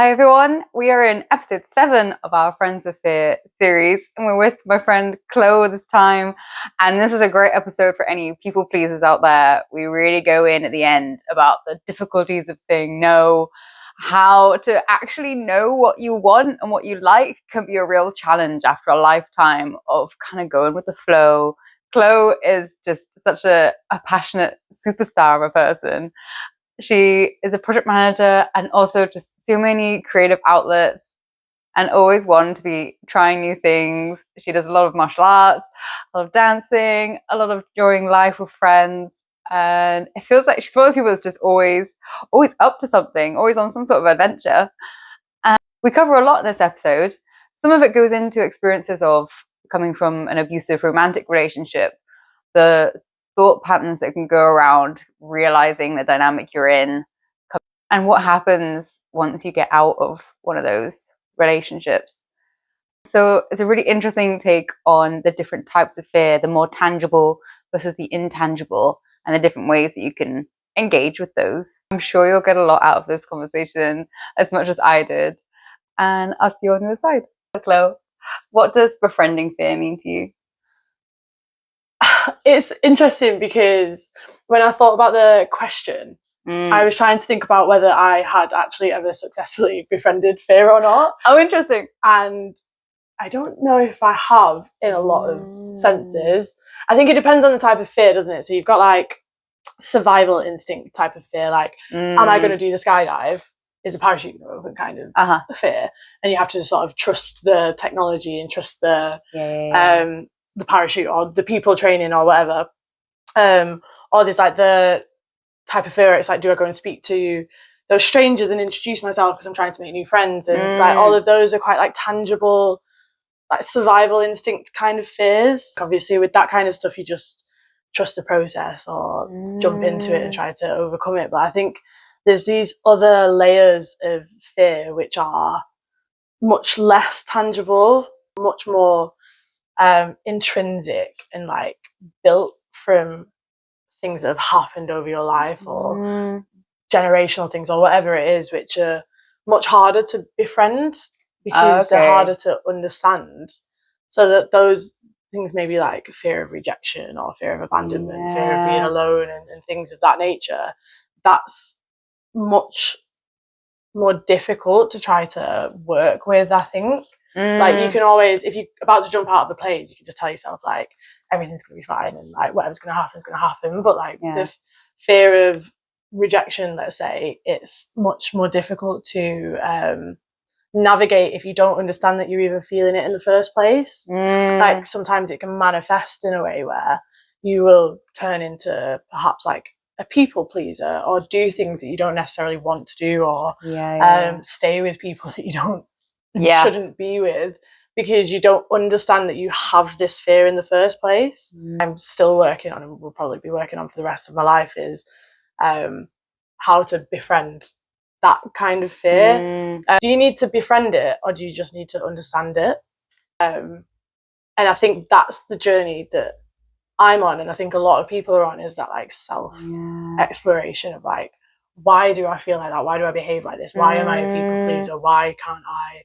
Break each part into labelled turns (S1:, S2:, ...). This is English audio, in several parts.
S1: Hi everyone, we are in episode 7 of our Friends of Fear series, and we're with my friend Chloe this time. And this is a great episode for any people pleasers out there. We really go in at the end about the difficulties of saying no, how to actually know what you want and what you like can be a real challenge after a lifetime of kind of going with the flow. Chloe is just such a passionate superstar of a person. She is a project manager and also just so many creative outlets and always wanting to be trying new things. She does a lot of martial arts, a lot of dancing, a lot of enjoying life with friends. And it feels like she's one of those people that's just always up to something, always on some sort of adventure. And we cover a lot in this episode. Some of it goes into experiences of coming from an abusive romantic relationship, the thought patterns that can go around realizing the dynamic you're in, and what happens once you get out of one of those relationships. So it's a really interesting take on the different types of fear, the more tangible versus the intangible, and the different ways that you can engage with those. I'm sure you'll get a lot out of this conversation, as much as I did. And I'll see you on the other side. Chloe, what does befriending fear mean to you?
S2: It's interesting because when I thought about the question, I was trying to think about whether I had actually ever successfully befriended fear or not.
S1: Oh, interesting.
S2: And I don't know if I have in a lot of senses. I think it depends on the type of fear, doesn't it? So you've got like survival instinct type of fear, like am I going to do the skydive? Is a parachute going to open kind of fear, and you have to sort of trust the technology and trust the parachute or the people training or whatever. Or there's like the type of fear, it's like, do I go and speak to those strangers and introduce myself because I'm trying to make new friends? And like all of those are quite like tangible, like survival instinct kind of fears. Obviously with that kind of stuff you just trust the process or jump into it and try to overcome it. But I think there's these other layers of fear which are much less tangible, much more intrinsic and like built from things that have happened over your life or generational things or whatever it is, which are much harder to befriend because they're harder to understand. So that those things may be like fear of rejection or fear of abandonment, fear of being alone and things of that nature. That's much more difficult to try to work with, I think. Like you can always, if you're about to jump out of the plane, you can just tell yourself like everything's gonna be fine and like whatever's gonna happen is gonna happen. But like the fear of rejection, let's say, it's much more difficult to navigate if you don't understand that you're even feeling it in the first place. Like sometimes it can manifest in a way where you will turn into perhaps like a people pleaser or do things that you don't necessarily want to do or stay with people that you don't shouldn't be with because you don't understand that you have this fear in the first place. I'm still working on, and will probably be working on for the rest of my life, is how to befriend that kind of fear. Do you need to befriend it or do you just need to understand it? And I think that's the journey that I'm on, and I think a lot of people are on, is that like self exploration of like, why do I feel like that? Why do I behave like this? Why am I a people pleaser? Why can't I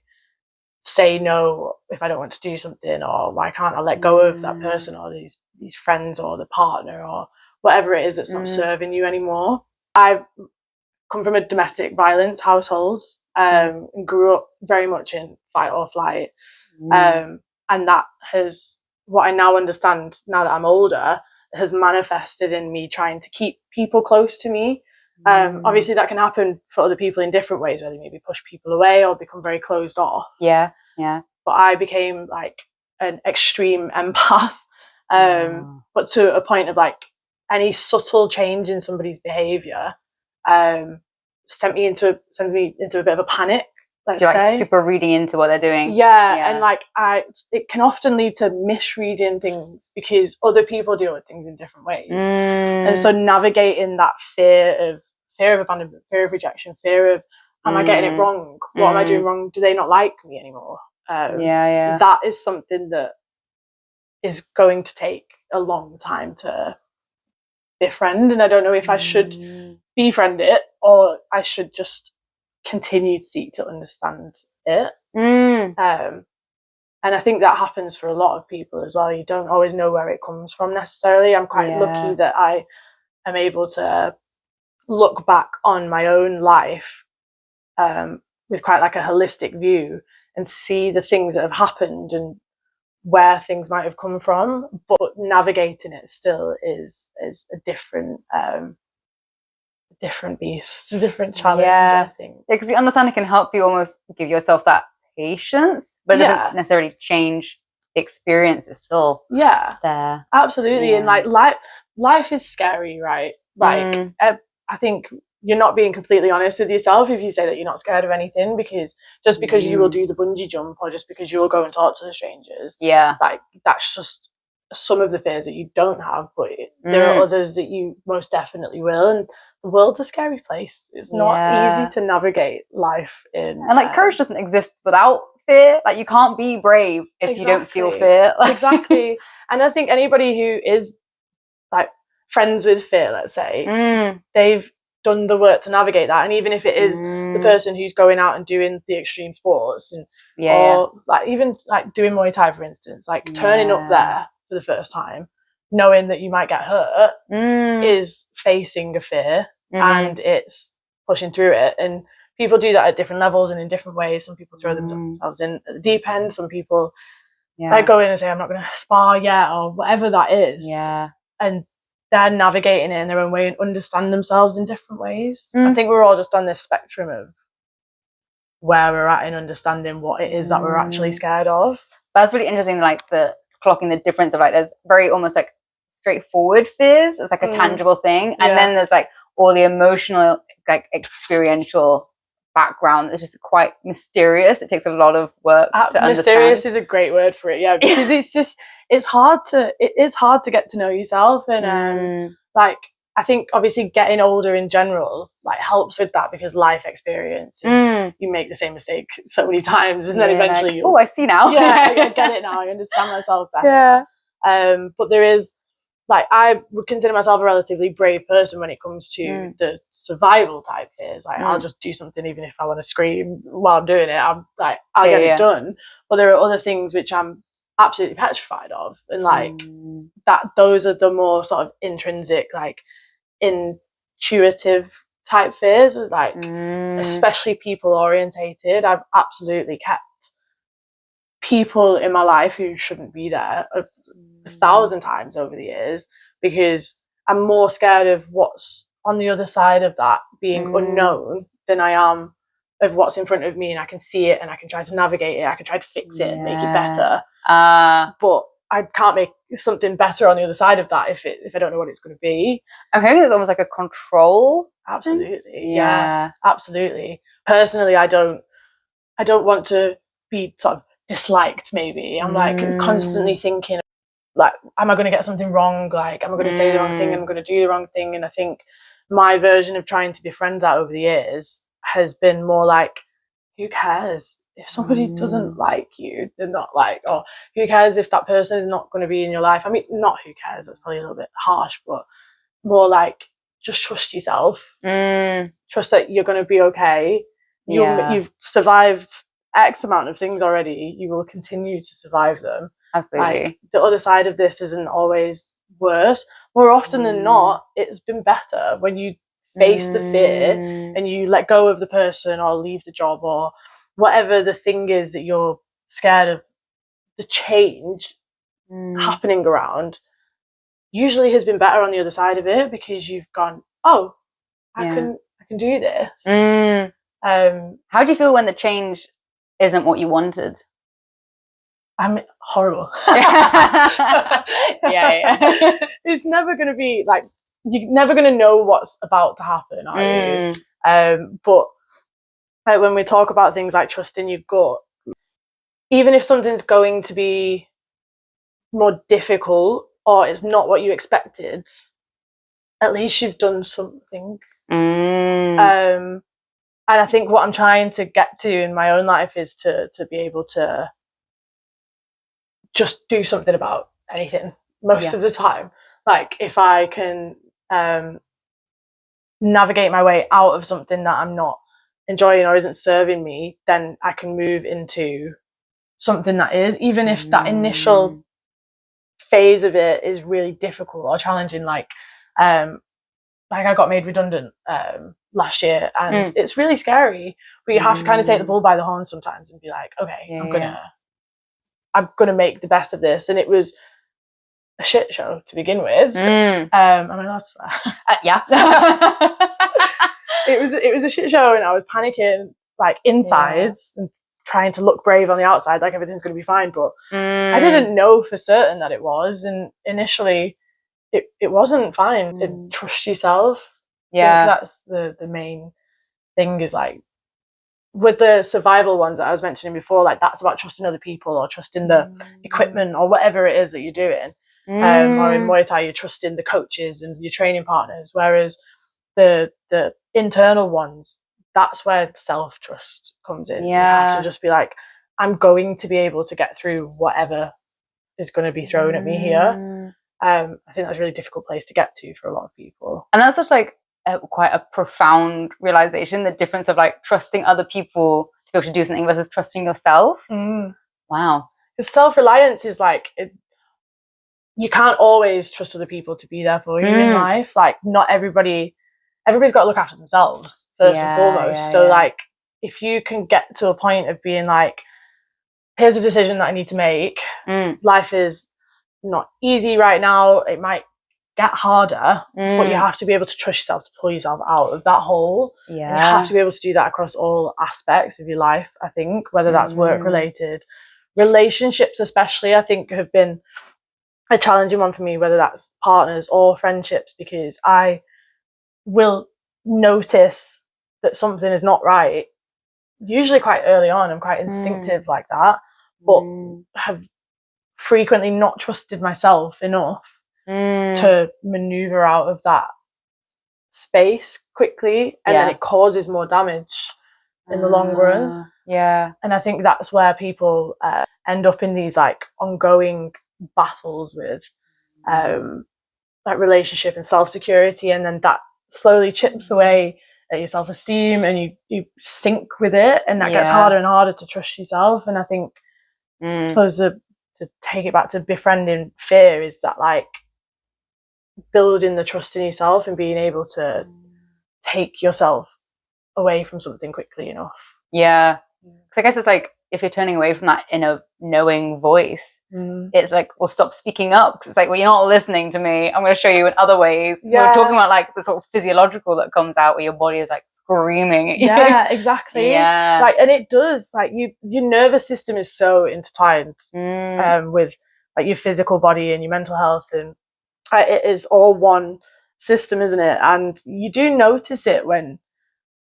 S2: say no if I don't want to do something? Or why can't I let go of that person or these friends or the partner or whatever it is that's not serving you anymore? I've come from a domestic violence household, and grew up very much in fight or flight, and that has, what I now understand now that I'm older, has manifested in me trying to keep people close to me. Obviously that can happen for other people in different ways, where they maybe push people away or become very closed off. But I became like an extreme empath, but to a point of like any subtle change in somebody's behavior sends me into a bit of a panic. Let's say.
S1: Like super reading into what they're doing.
S2: And like it can often lead to misreading things because other people deal with things in different ways. And so navigating that fear of abandonment, fear of rejection, fear of am I getting it wrong? What am I doing wrong? Do they not like me anymore? That is something that is going to take a long time to befriend, and I don't know if I should befriend it or I should just continue to seek to understand it.
S1: Mm.
S2: And I think that happens for a lot of people as well. You don't always know where it comes from necessarily. I'm quite lucky that I am able to look back on my own life with quite like a holistic view and see the things that have happened and where things might have come from. But navigating it still is a different beast, a different challenge, I think.
S1: Yeah, because the understanding can help you almost give yourself that patience, but it doesn't necessarily change the experience. It's still there.
S2: Absolutely. And like life is scary, right? Like I think you're not being completely honest with yourself if you say that you're not scared of anything, because just because you will do the bungee jump or just because you will go and talk to the strangers, like that's just some of the fears that you don't have, but there are others that you most definitely will. And the world's a scary place. It's not easy to navigate life in.
S1: And like courage doesn't exist without fear. Like you can't be brave if you don't feel fear.
S2: Exactly. And I think anybody who is like friends with fear, let's say, they've done the work to navigate that. And even if it is the person who's going out and doing the extreme sports and or like even like doing Muay Thai, for instance, like turning up there for the first time, knowing that you might get hurt is facing a fear and it's pushing through it. And people do that at different levels and in different ways. Some people throw themselves in at the deep end. Some people like go in and say, I'm not going to spar yet, or whatever that is. And they're navigating it in their own way and understand themselves in different ways. I think we're all just on this spectrum of where we're at in understanding what it is that we're actually scared of.
S1: That's really interesting, like the clocking the difference of like there's very almost like straightforward fears. It's like a tangible thing. And then there's like all the emotional, like experiential background that's just quite mysterious. It takes a lot of work to understand.
S2: Mysterious is a great word for it, because it's hard to get to know yourself. And like I think obviously getting older in general like helps with that, because life experience, you make the same mistake so many times and then eventually
S1: like, I see now.
S2: I get it now, I understand myself better. But there is like, I would consider myself a relatively brave person when it comes to the survival type fears. Like I'll just do something even if I want to scream while I'm doing it. I'm like, I'll get it done. But there are other things which I'm absolutely petrified of, and like those are the more sort of intrinsic, like intuitive type fears, like especially people orientated. I've absolutely kept people in my life who shouldn't be there 1,000 times over the years, because I'm more scared of what's on the other side of that being unknown than I am of what's in front of me, and I can see it and I can try to navigate it, I can try to fix it and make it better. But I can't make something better on the other side of that if I don't know what it's going to be.
S1: I'm hearing it's almost like a control.
S2: Absolutely. Yeah, absolutely. Personally, I don't want to be sort of disliked, maybe. I'm like constantly thinking like, am I going to get something wrong? Like, am I going to say the wrong thing? Am I going to do the wrong thing? And I think my version of trying to befriend that over the years has been more like, who cares if somebody doesn't like you? They're not like, oh, who cares if that person is not going to be in your life? I mean, not who cares, that's probably a little bit harsh, but more like, just trust yourself. Trust that you're going to be okay. You've survived X amount of things already. You will continue to survive them.
S1: Absolutely.
S2: Like, the other side of this isn't always worse. More often than not, it's been better when you face the fear and you let go of the person or leave the job or whatever the thing is that you're scared of. The change happening around usually has been better on the other side of it, because you've gone, oh, I can do this.
S1: How do you feel when the change isn't what you wanted?
S2: I'm horrible. It's never going to be like, you're never going to know what's about to happen, are you? But like, when we talk about things like trusting your gut, even if something's going to be more difficult or it's not what you expected, at least you've done something. And I think what I'm trying to get to in my own life is to be able to just do something about anything most of the time. Like, if I can navigate my way out of something that I'm not enjoying or isn't serving me, then I can move into something that is, even if that initial phase of it is really difficult or challenging. Like I got made redundant last year, and it's really scary, but you have to kind of take the bull by the horn sometimes and be like, okay, I'm gonna make the best of this. And it was a shit show to begin with. Am I allowed to swear?
S1: Yeah.
S2: It was a shit show, and I was panicking like inside and trying to look brave on the outside, like everything's going to be fine. But I didn't know for certain that it was, and initially it wasn't fine. Trust yourself. Yeah, I think that's the main thing. Is like with the survival ones that I was mentioning before, like that's about trusting other people or trusting the equipment or whatever it is that you're doing. Or in Muay Thai, you're trusting the coaches and your training partners. Whereas the internal ones, that's where self-trust comes in. You have to just be like, I'm going to be able to get through whatever is going to be thrown at me here. I think that's a really difficult place to get to for a lot of people.
S1: And that's just like quite a profound realization, the difference of like trusting other people to be able to do something versus trusting yourself. Wow.
S2: Because self-reliance is like, you can't always trust other people to be there for you in life. Like not everybody's got to look after themselves first and foremost. So like if you can get to a point of being like, here's a decision that I need to make. Life is not easy right now. It might get harder, but you have to be able to trust yourself to pull yourself out of that hole. And you have to be able to do that across all aspects of your life, I think, whether that's work related. Relationships especially, I think, have been a challenging one for me, whether that's partners or friendships, because I will notice that something is not right, usually quite early on. I'm quite instinctive like that, but have frequently not trusted myself enough to maneuver out of that space quickly, and then it causes more damage in the long run. And I think that's where people end up in these like ongoing battles with like relationship and self-security, and then that slowly chips away at your self-esteem, and you sink with it, and that gets harder and harder to trust yourself. And I think I suppose to take it back to befriending fear is that like building the trust in yourself and being able to take yourself away from something quickly enough.
S1: Because I guess it's like if you're turning away from that inner knowing voice, it's like, well, stop speaking up, because it's like, well, you're not listening to me. I'm going to show you in other ways. We're talking about like the sort of physiological that comes out where your body is like screaming at you.
S2: Yeah, exactly. Like, and it does, like your nervous system is so intertwined with like your physical body and your mental health, and it is all one system, isn't it? And you do notice it when,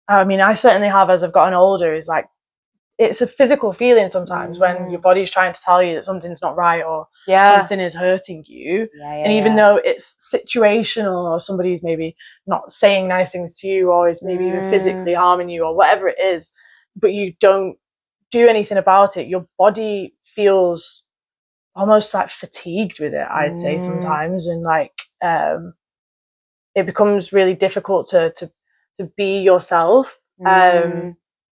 S2: I mean, I certainly have as I've gotten older, is like, it's a physical feeling sometimes when your body's trying to tell you that something's not right or something is hurting you. And even though it's situational, or somebody's maybe not saying nice things to you, or is maybe even physically harming you, or whatever it is, but you don't do anything about it, your body feels almost like fatigued with it, I'd say sometimes. And like it becomes really difficult to be yourself.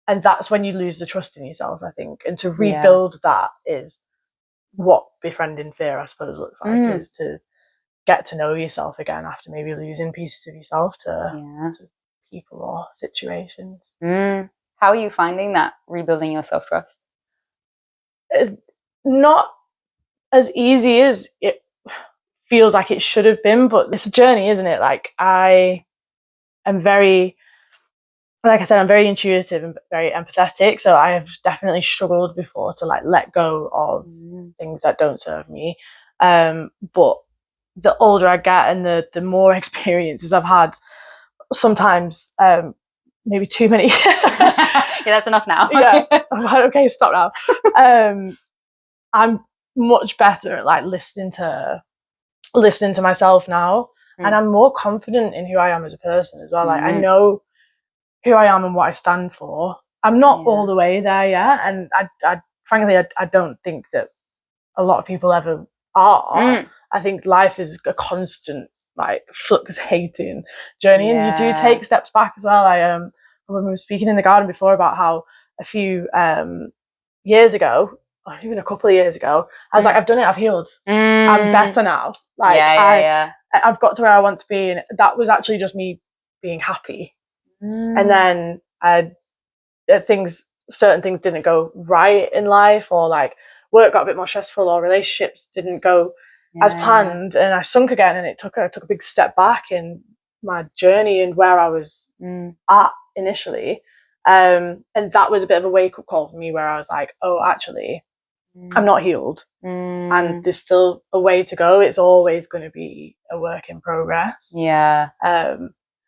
S2: And that's when you lose the trust in yourself, I think. And to rebuild that is what befriending fear, I suppose, looks like, is to get to know yourself again after maybe losing pieces of yourself to people or situations.
S1: How are you finding that, rebuilding your self-trust?
S2: It's not as easy as it feels like it should have been, but it's a journey, isn't it? Like I am very... like I said, I'm very intuitive and very empathetic, so I have definitely struggled before to like let go of things that don't serve me. But the older I get and the more experiences I've had, sometimes maybe too many.
S1: That's enough now.
S2: Okay, stop now. I'm much better at like listening to myself now, and I'm more confident in who I am as a person as well. Like I know who I am and what I stand for. I'm not all the way there yet, and I frankly I don't think that a lot of people ever are. I think life is a constant like fluctuating journey, and you do take steps back as well. I when we were speaking in the garden before about how a few years ago, or even a couple of years ago, I was like, I've done it, I've healed. I'm better now. Like I've got to where I want to be, and that was actually just me being happy. And then certain things didn't go right in life, or like work got a bit more stressful, or relationships didn't go as planned, and I sunk again, and I took a big step back in my journey and where I was at initially. And that was a bit of a wake-up call for me, where I was like, oh, actually, I'm not healed, and there's still a way to go. It's always going to be a work in progress.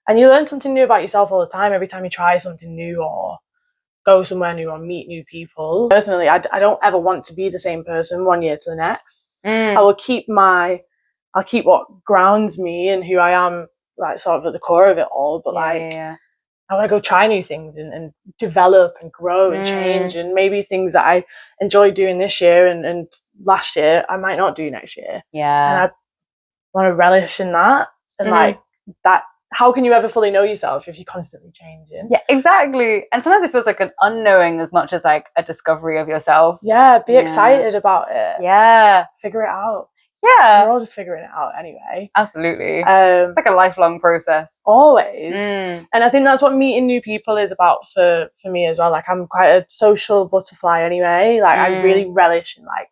S2: And you learn something new about yourself all the time, every time you try something new or go somewhere new or meet new people. Personally, I don't ever want to be the same person 1 year to the next. I'll keep what grounds me and who I am, like sort of at the core of it all, but I want to go try new things and develop and grow and change, and maybe things that I enjoyed doing this year and last year I might not do next year. And I want to relish in that, and like that. How can you ever fully know yourself if you're constantly changing?
S1: Yeah, exactly. And sometimes it feels like an unknowing as much as like a discovery of yourself.
S2: Yeah, be excited about it.
S1: Yeah.
S2: Figure it out.
S1: Yeah.
S2: We're all just figuring it out anyway.
S1: Absolutely. It's like a lifelong process.
S2: Always. And I think that's what meeting new people is about for me as well. Like, I'm quite a social butterfly anyway. Like, I really relish in like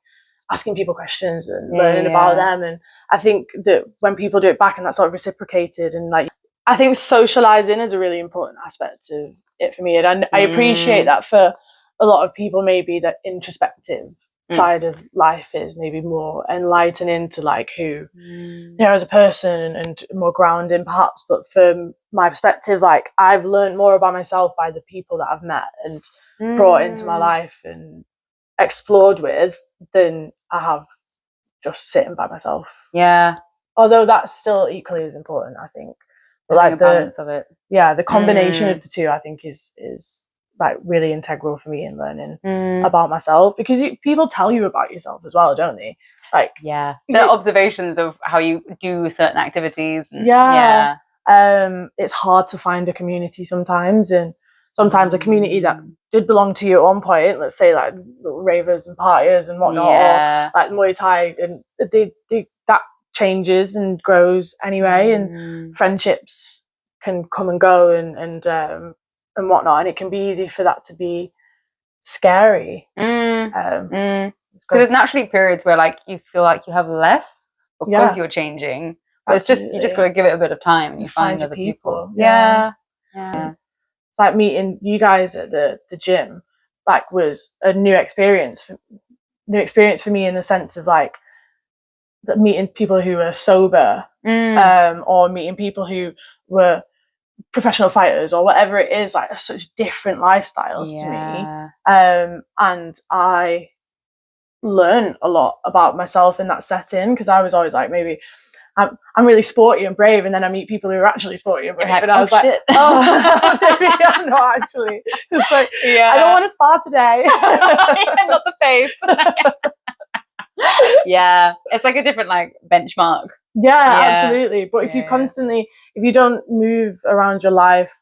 S2: asking people questions and learning about them. And I think that when people do it back and that's sort of reciprocated, and like, I think socializing is a really important aspect of it for me. And I appreciate that for a lot of people, maybe that introspective side of life is maybe more enlightening to like who you know as a person, and more grounding perhaps. But from my perspective, like, I've learned more about myself by the people that I've met and brought into my life and explored with than I have just sitting by myself. Although that's still equally as important, I think. But like the
S1: balance of it.
S2: The combination of the two, I think, is like really integral for me in learning about myself, because people tell you about yourself as well, don't they? Like,
S1: the observations of how you do certain activities.
S2: It's hard to find a community sometimes, and sometimes a community that did belong to you at one point, let's say like ravers and partiers and whatnot, or like Muay Thai, and they that changes and grows anyway, and friendships can come and go and whatnot, and it can be easy for that to be scary.
S1: Because there's naturally periods where like you feel like you have less because you're changing, but it's just, you just got to give it a bit of time and you find other people.
S2: Like meeting you guys at the gym, like, was a new experience for me, in the sense of like that meeting people who were sober, or meeting people who were professional fighters or whatever it is, like, such different lifestyles to me. And I learned a lot about myself in that setting, because I was always like, maybe I'm really sporty and brave, and then I meet people who are actually sporty and brave, and I was like, oh, maybe I'm not actually. It's like, I don't want to spar today.
S1: Not the face. It's like a different like benchmark.
S2: Absolutely. But if you constantly, if you don't move around your life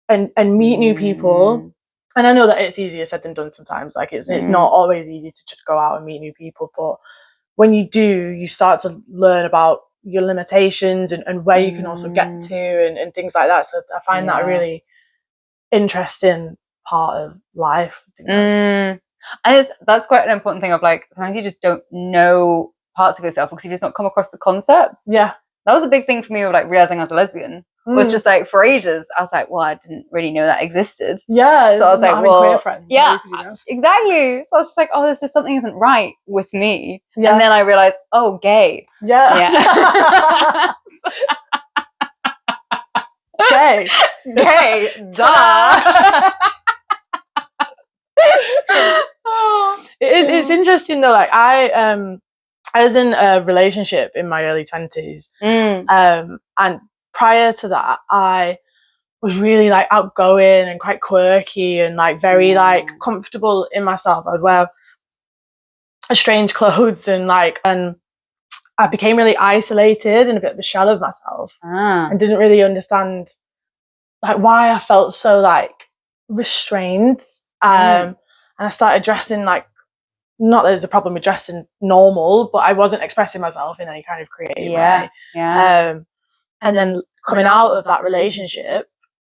S2: and meet new people, and I know that it's easier said than done sometimes, like it's not always easy to just go out and meet new people, but when you do, you start to learn about your limitations and where you can also get to, and things like that. So I find that a really interesting part of life. I think
S1: and that's quite an important thing of like, sometimes you just don't know parts of yourself because you've just not come across the concepts. That was a big thing for me of like realizing I was a lesbian. Was just like, for ages I was like, well, I didn't really know that existed. So I was like, well, exactly. So I was just like, oh, there's just something isn't right with me. And then I realized, oh, gay. Gay. Duh.
S2: It's interesting though. Like, I was in a relationship in my early 20s, and prior to that, I was really like outgoing and quite quirky and like very like comfortable in myself. I'd wear strange clothes and I became really isolated and a bit of a shell of myself, and didn't really understand like why I felt so like restrained. And I started dressing like, not that there's a problem with dressing normal, but I wasn't expressing myself in any kind of creative way. And then coming out of that relationship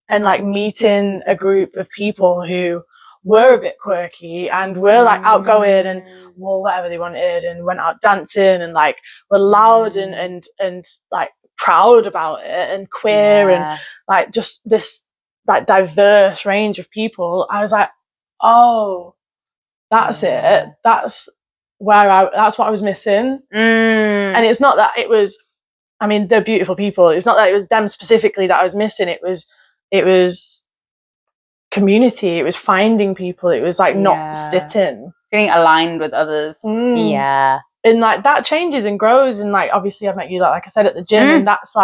S2: and like meeting a group of people who were a bit quirky and were like outgoing and wore whatever they wanted and went out dancing and like were loud and like proud about it and queer and like just this like diverse range of people, I was like, oh, that's it. That's what I was missing. And it's not that it was, I mean, they're beautiful people. It's not that it was them specifically that I was missing. It was community. It was finding people. It was like not sitting.
S1: Feeling aligned with others. Yeah.
S2: And like that changes and grows. And like, obviously I met you, like I said, at the gym, and that's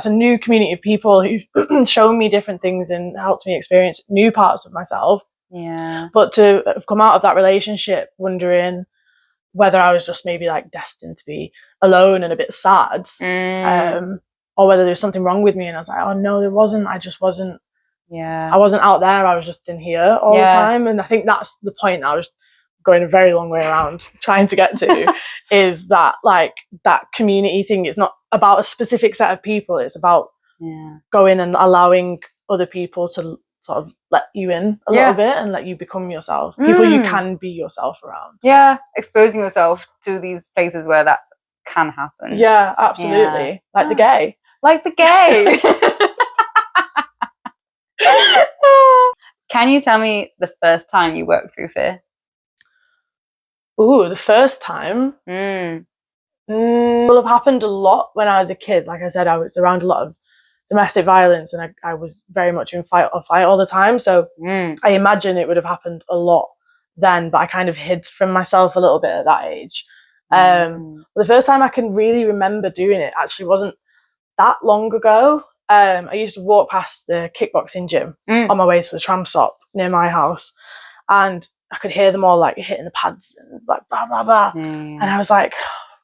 S2: a new community of people who've shown me different things and helped me experience new parts of myself.
S1: Yeah.
S2: But to have come out of that relationship wondering whether I was just maybe like destined to be alone and a bit sad, or whether there was something wrong with me, and I was like, oh no, there wasn't. I just wasn't.
S1: Yeah.
S2: I wasn't out there. I was just in here all the time, and I think that's the point I was going a very long way around trying to get to. Is that like that community thing? It's not about a specific set of people. It's about going and allowing other people to sort of let you in a little bit and let you become yourself. People you can be yourself around.
S1: Yeah, exposing yourself to these places where that can happen.
S2: Yeah, absolutely. Like the gay.
S1: Like the gay. Can you tell me the first time you worked through fear?
S2: Ooh, the first time? Will have happened a lot when I was a kid. Like I said, I was around a lot of domestic violence, and I was very much in fight or flight all the time. So I imagine it would have happened a lot then, but I kind of hid from myself a little bit at that age. The first time I can really remember doing it actually wasn't that long ago. I used to walk past the kickboxing gym on my way to the tram stop near my house, and I could hear them all like hitting the pads and like blah blah blah. And I was like,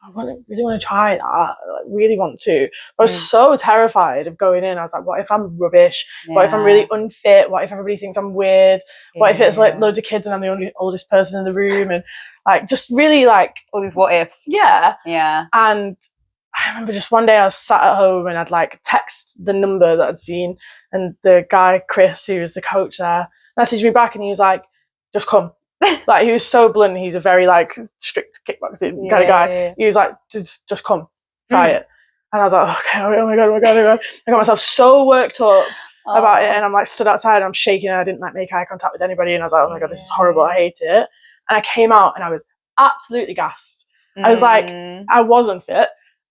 S2: I really want to try that. I really want to. But I was so terrified of going in. I was like, what if I'm rubbish? What if I'm really unfit? What if everybody thinks I'm weird? What if it's like loads of kids and I'm the only oldest person in the room? And like just really like
S1: all these what ifs.
S2: Yeah.
S1: Yeah.
S2: And I remember just one day I was sat at home and I'd like text the number that I'd seen, and the guy, Chris, who was the coach there, messaged me back, and he was like, just come. Like, he was so blunt. He's a very like strict kickboxing kind of guy. He was like, just come, try it. And I was like, okay, oh my god. I got myself so worked up about it, and I'm like stood outside and I'm shaking, and I didn't like make eye contact with anybody, and I was like, oh my god, this is horrible, I hate it. And I came out and I was absolutely gassed. I was like, I was unfit,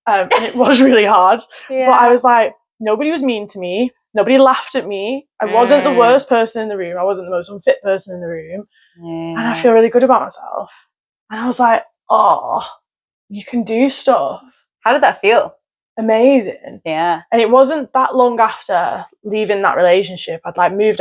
S2: and it was really hard, but I was like, nobody was mean to me, nobody laughed at me, I wasn't the worst person in the room, I wasn't the most unfit person in the room. And I feel really good about myself. And I was like, oh, you can do stuff.
S1: How did that feel?
S2: Amazing.
S1: Yeah.
S2: And it wasn't that long after leaving that relationship, I'd like moved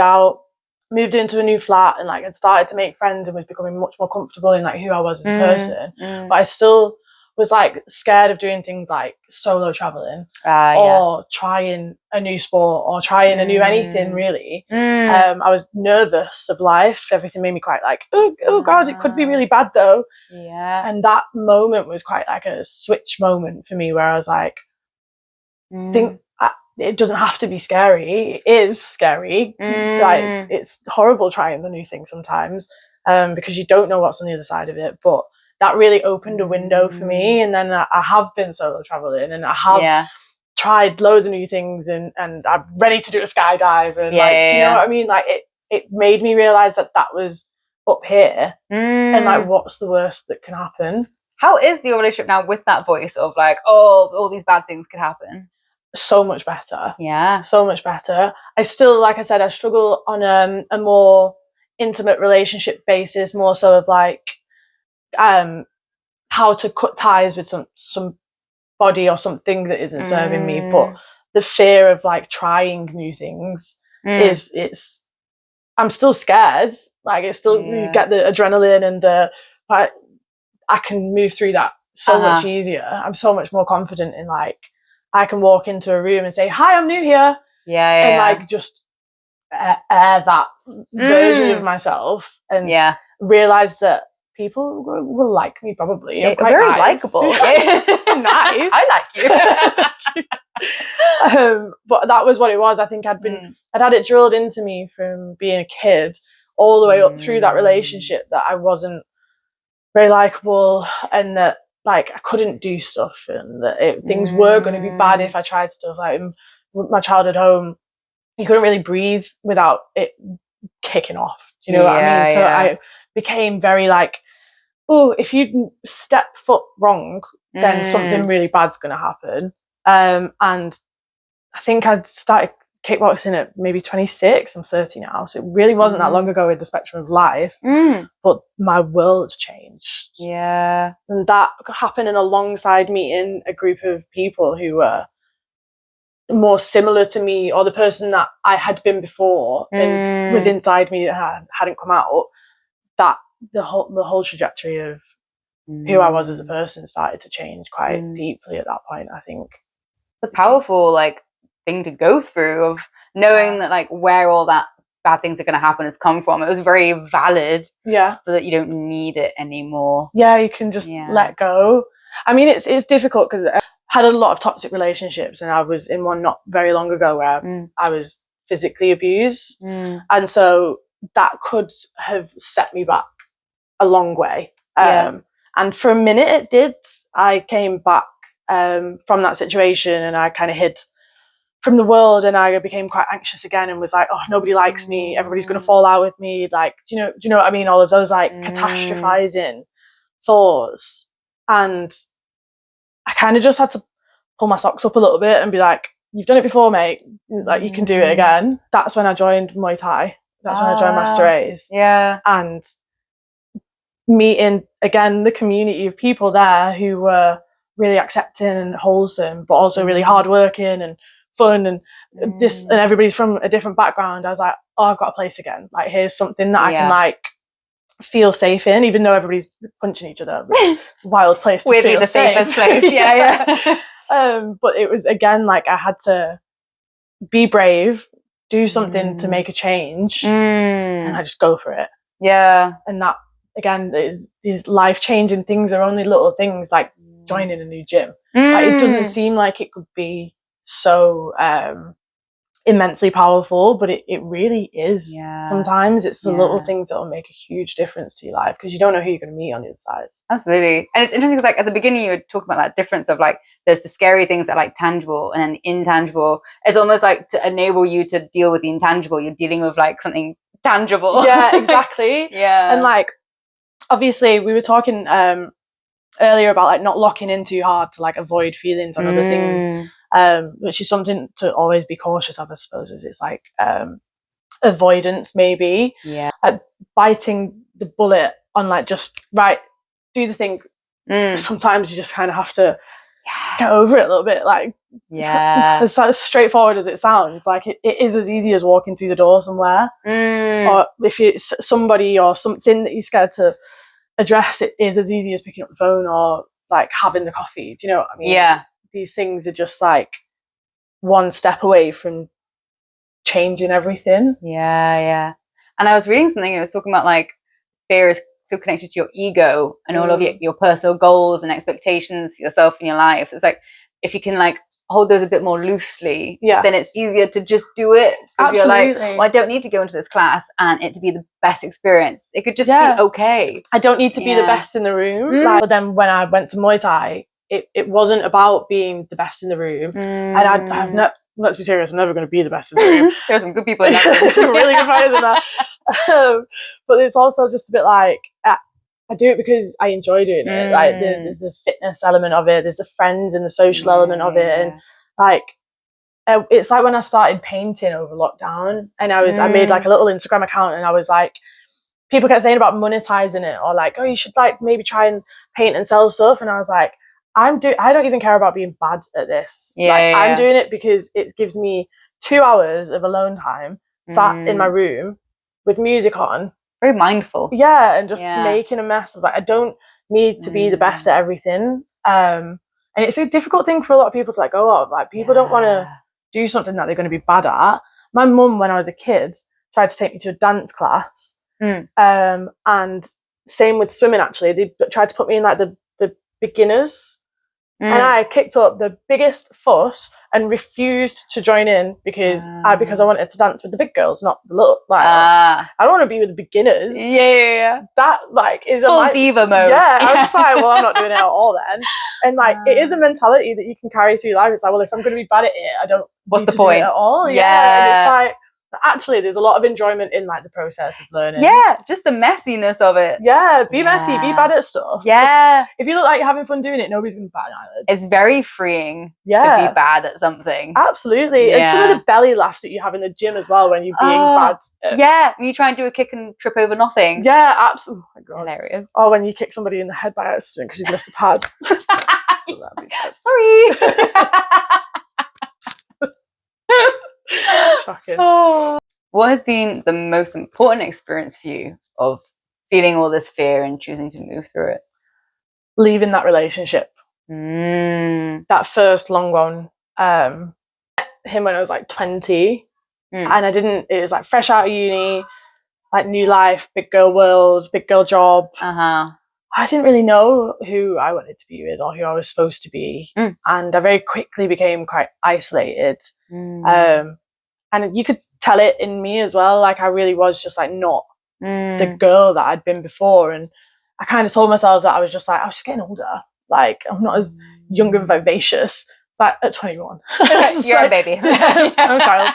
S2: into a new flat, and like I'd started to make friends and was becoming much more comfortable in like who I was as a person. But I still was like scared of doing things like solo traveling or trying a new sport or trying a new anything really. I was nervous of life. Everything made me quite like, oh god, it could be really bad though.
S1: Yeah.
S2: And that moment was quite like a switch moment for me, where I was like, it doesn't have to be scary. It is scary. Like, it's horrible trying the new thing sometimes, because you don't know what's on the other side of it. But that really opened a window for me. And then I have been solo traveling, and I have tried loads of new things, and I'm ready to do a skydive. And do you know what I mean? Like, it made me realize that was up here, and like, what's the worst that can happen?
S1: How is your relationship now with that voice of like, oh, all these bad things could happen?
S2: So much better.
S1: Yeah.
S2: So much better. I still, like I said, I struggle on a more intimate relationship basis, more so of like how to cut ties with some body or something that isn't serving me. But the fear of like trying new things it's I'm still scared. Like, it's still, you get the adrenaline and but I can move through that so much easier. I'm so much more confident in like, I can walk into a room and say, hi, I'm new here. and like just air that version of myself, and realize that people will like me probably. I'm quite
S1: very
S2: nice.
S1: likable.
S2: Nice.
S1: I like you.
S2: But that was what it was. I think I'd had it drilled into me from being a kid all the way up through that relationship that I wasn't very likable, and that like I couldn't do stuff, and that things were going to be bad if I tried stuff. Like in my childhood home, you couldn't really breathe without it kicking off. Do you know what I mean? So I became very like, oh, if you step foot wrong, then something really bad's going to happen. And I think I'd started kickboxing at maybe 26. I'm 30 now, so it really wasn't that long ago with the spectrum of life. But my world changed.
S1: Yeah.
S2: And that happened alongside meeting a group of people who were more similar to me, or the person that I had been before and was inside me that hadn't come out. That the whole trajectory of who I was as a person started to change quite deeply at that point, I think.
S1: It's a powerful like thing to go through, of knowing that like where all that bad things are going to happen has come from. It was very valid. So that you don't need it anymore.
S2: You can just let go. I mean, it's difficult because I had a lot of toxic relationships, and I was in one not very long ago where I was physically abused, and so that could have set me back a long way. And for a minute it did. I came back from that situation, and I kind of hid from the world, and I became quite anxious again, and was like, oh, nobody likes me, everybody's going to fall out with me, like, do you know what I mean? All of those like catastrophizing thoughts. And I kind of just had to pull my socks up a little bit and be like, you've done it before, mate, like you can do it again. That's when I joined Muay Thai. That's when I joined Master A's. And meeting again the community of people there who were really accepting and wholesome, but also really hardworking and fun, and this, and everybody's from a different background. I was like, oh, I've got a place again. Like, here's something that I can like feel safe in, even though everybody's punching each other. Wild place to
S1: weirdly
S2: feel
S1: the
S2: safe.
S1: safest place.
S2: But it was again like I had to be brave, do something to make a change, and I just go for it. And that again, these life-changing things are only little things like joining a new gym. Like, it doesn't seem like it could be so immensely powerful, but it really is. Sometimes it's the little things that will make a huge difference to your life, because you don't know who you're going to meet on the inside.
S1: Absolutely. And it's interesting because like at the beginning you were talking about that difference of like there's the scary things that are like tangible, and then intangible. It's almost like to enable you to deal with the intangible, you're dealing with like something tangible.
S2: Exactly. And like obviously we were talking earlier about like not locking in too hard to like avoid feelings on other things, which is something to always be cautious of, I suppose. Is it's like avoidance, maybe biting the bullet on like just do the thing. Sometimes you just kind of have to get over it a little bit. Like as straightforward as it sounds, like it is as easy as walking through the door somewhere, or if it's somebody or something that you're scared to address, it is as easy as picking up the phone or like having the coffee. Do you know what I mean? These things are just like one step away from changing everything.
S1: And I was reading something, it was talking about like fear is so connected to your ego and all of your personal goals and expectations for yourself in your life. So it's like if you can like hold those a bit more loosely, then it's easier to just do it.
S2: Absolutely.
S1: You're like, well, I don't need to go into this class and it to be the best experience. It could just be okay.
S2: I don't need to be the best in the room. But then when I went to Muay Thai, it wasn't about being the best in the room. And I've not, let's be serious, I'm never going to be the best in the room.
S1: There are some good people in that room.
S2: Some really good fighters in that. But it's also just a bit like, I do it because I enjoy doing it. Like there's the fitness element of it, there's the friends and the social element of it, and like it's like when I started painting over lockdown, and I made like a little Instagram account, and I was like, people kept saying about monetizing it, or like, oh, you should like maybe try and paint and sell stuff, and I was like, I don't even care about being bad at this. I'm doing it because it gives me 2 hours of alone time sat in my room with music on.
S1: Very mindful.
S2: And just making a mess. I was like, I don't need to be the best at everything. And it's a difficult thing for a lot of people to let go of. Like, people don't want to do something that they're going to be bad at. My mum, when I was a kid, tried to take me to a dance class. And same with swimming, actually. They tried to put me in like the beginners. And I kicked up the biggest fuss and refused to join in because I wanted to dance with the big girls, not the little. Like, I don't want to be with the beginners.
S1: Yeah.
S2: That like is
S1: full diva mode.
S2: Yeah, I was like, well, I'm not doing it at all then. And like, it is a mentality that you can carry through life. It's like, well, if I'm going to be bad at it, I don't.
S1: What's the
S2: do
S1: point
S2: it at all? Yeah. And it's like, actually, there's a lot of enjoyment in like the process of learning.
S1: Yeah, just the messiness of it.
S2: Yeah, be messy, be bad at stuff.
S1: Yeah.
S2: If you look like you're having fun doing it, nobody's going to bat an eyelid.
S1: It's very freeing to be bad at something.
S2: Absolutely. Yeah. And some of the belly laughs that you have in the gym as well when you're being bad.
S1: Yeah, when you try and do a kick and trip over nothing.
S2: Yeah, absolutely. Oh my God.
S1: Hilarious.
S2: Or when you kick somebody in the head by accident because you've missed the pad.
S1: Sorry.
S2: Shocking.
S1: What has been the most important experience for you of feeling all this fear and choosing to move through it?
S2: Leaving that relationship. That first long one. Him when I was like 20. And it was like fresh out of uni, like new life, big girl world, big girl job. I didn't really know who I wanted to be with or who I was supposed to be. And I very quickly became quite isolated. And you could tell it in me as well. Like I really was just like not the girl that I'd been before. And I kind of told myself that I was just getting older. Like I'm not as young and vivacious. Like at 21.
S1: You're like, a baby.
S2: I'm a child.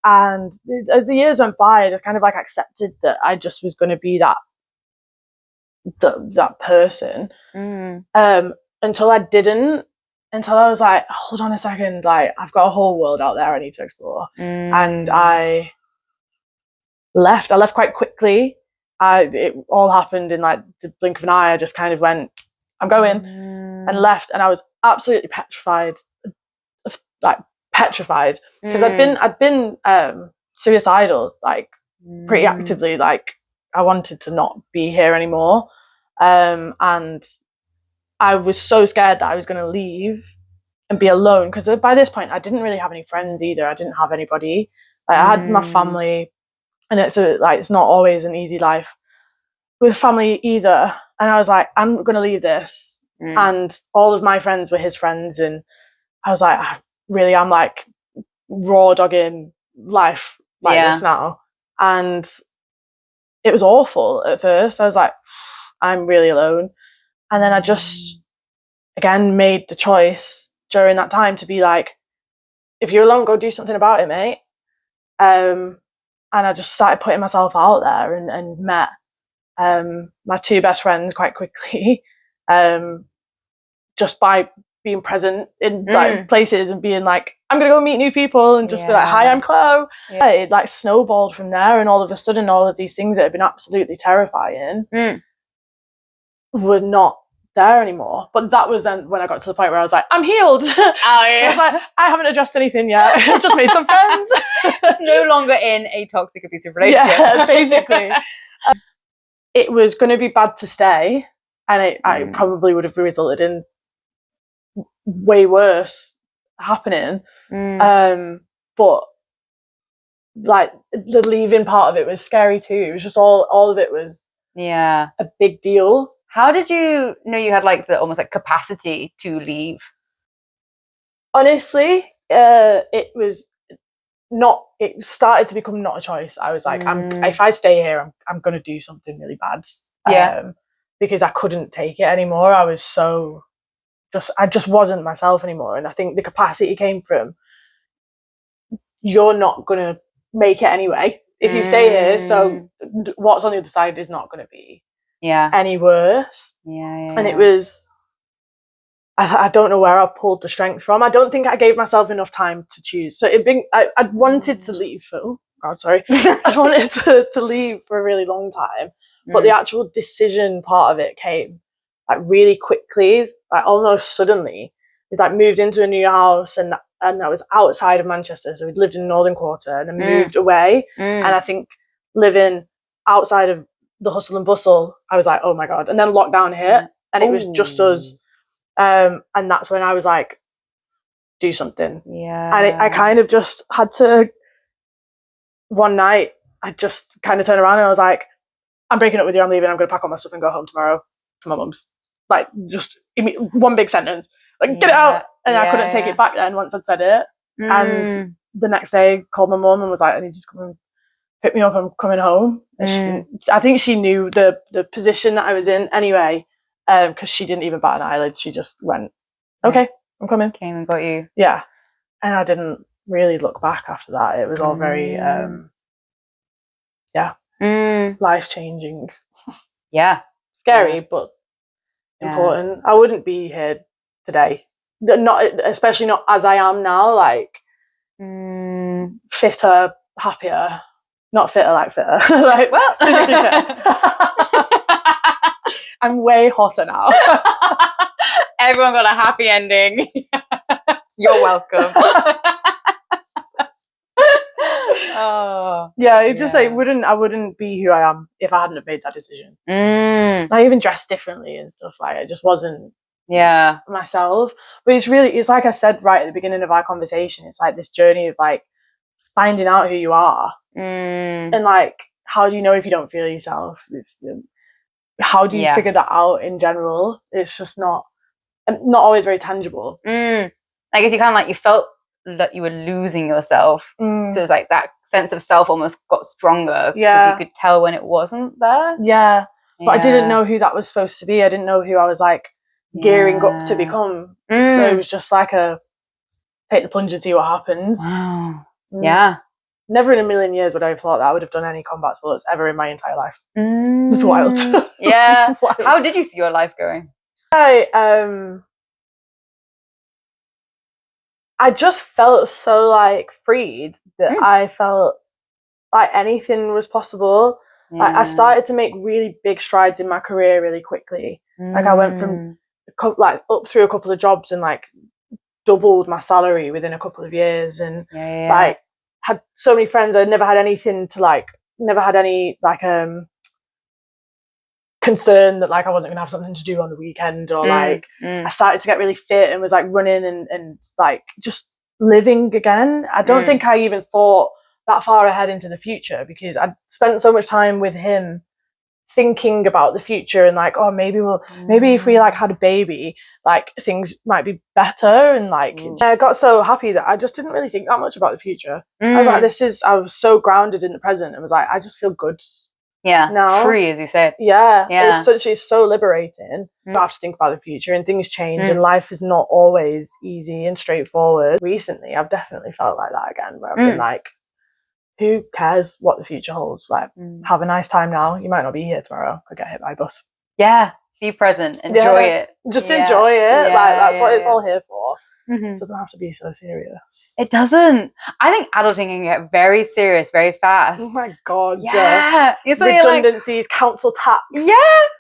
S2: And as the years went by, I just kind of like accepted that I just was going to be that person. Until I didn't. Until I was like, hold on a second, like I've got a whole world out there I need to explore. And I left quite quickly. It all happened in like the blink of an eye. I just kind of went, I'm going, and left. And I was absolutely petrified because I'd been suicidal, like pretty actively. Like I wanted to not be here anymore. And I was so scared that I was going to leave and be alone because by this point I didn't really have any friends either. I didn't have anybody. Like, I had my family, and it's not always an easy life with family either. And I was like, I'm going to leave this. And all of my friends were his friends, and I was like, I really am like raw dogging life like this now. And it was awful at first. I was like, I'm really alone. And then I just, again, made the choice during that time to be like, if you're alone, go do something about it, mate. And I just started putting myself out there and met my two best friends quite quickly, just by being present in like places and being like, I'm going to go meet new people and just be like, hi, I'm Chloe. It like snowballed from there, and all of a sudden all of these things that had been absolutely terrifying were not there anymore. But that was then when I got to the point where I was like, I'm healed. I was like, I haven't addressed anything yet. Just made some friends.
S1: Just no longer in a toxic abusive relationship.
S2: Yeah, basically. It was going to be bad to stay, and I probably would have resulted in way worse happening. But like the leaving part of it was scary too. It was just all of it was a big deal.
S1: How did you know you had like the almost like capacity to leave?
S2: Honestly, it was not. It started to become not a choice. I was like, if I stay here, I'm going to do something really bad. Because I couldn't take it anymore. I was so I just wasn't myself anymore. And I think the capacity came from, you're not going to make it anyway if you stay here. So what's on the other side is not going to be any worse. And it was, I don't know where I pulled the strength from. I don't think I gave myself enough time to choose. So I wanted to leave for, I wanted to leave for a really long time. But the actual decision part of it came like really quickly, like almost suddenly. We like moved into a new house, and I was outside of Manchester. So we'd lived in the Northern Quarter and then moved away. And I think living outside of the hustle and bustle, I was like, oh my God. And then lockdown hit, and it was just us. And that's when I was like, do something.
S1: Yeah.
S2: And I kind of just had to, one night, I just kind of turned around and I was like, I'm breaking up with you, I'm leaving, I'm going to pack up my stuff and go home tomorrow to my mum's. Like, just one big sentence. Like, get it out! And I couldn't take it back then once I'd said it. And the next day, called my mum and was like, I need you to come and pick me up, I'm coming home. And I think she knew the position that I was in anyway, because she didn't even bat an eyelid. She just went, okay, I'm coming.
S1: Came and got you.
S2: Yeah. And I didn't really look back after that. It was all very, life-changing.
S1: Yeah.
S2: Scary, but important. I wouldn't be here today. Especially not as I am now, like fitter, happier. Not fitter like fitter. Like, well, physically fit. I'm way hotter now.
S1: Everyone got a happy ending. You're welcome. Oh,
S2: yeah, it just like I wouldn't be who I am if I hadn't have made that decision. I even dressed differently and stuff, like it just wasn't myself. But it's like I said right at the beginning of our conversation, it's like this journey of like finding out who you are. And like, how do you know if you don't feel yourself? How do you figure that out in general? It's just not always very tangible.
S1: I guess you kind of like, you felt that you were losing yourself. So it's like that sense of self almost got stronger because you could tell when it wasn't there.
S2: Yeah. But I didn't know who that was supposed to be. I didn't know who I was like gearing up to become. So it was just like a take the plunge and see what happens.
S1: Wow. Yeah.
S2: Never in a million years would I have thought that I would have done any combat sports ever in my entire life. It's wild.
S1: Yeah. Wild. How did you see your life going?
S2: I just felt so like freed that I felt like anything was possible. Like I started to make really big strides in my career really quickly. Like I went from like up through a couple of jobs and like doubled my salary within a couple of years, and like had so many friends. I never had anything to like, never had any like concern that like I wasn't gonna have something to do on the weekend, or like I started to get really fit and was like running and like just living again. I don't think I even thought that far ahead into the future, because I'd spent so much time with him thinking about the future and like, oh, maybe if we like had a baby, like things might be better. And like I got so happy that I just didn't really think that much about the future. I was like, I was so grounded in the present and was like, I just feel good. Now.
S1: Free, as you said.
S2: It's so liberating. You don't have to think about the future, and things change, and life is not always easy and straightforward. Recently I've definitely felt like that again, where I've been like, who cares what the future holds? Like, have a nice time now. You might not be here tomorrow. Could get hit by a bus.
S1: Be present, enjoy it.
S2: Just enjoy it. Like, that's what it's all here for. It doesn't have to be so serious.
S1: It doesn't. I think adulting can get very serious very fast.
S2: Oh my god.
S1: It's
S2: redundancies, like, council tax.
S1: It's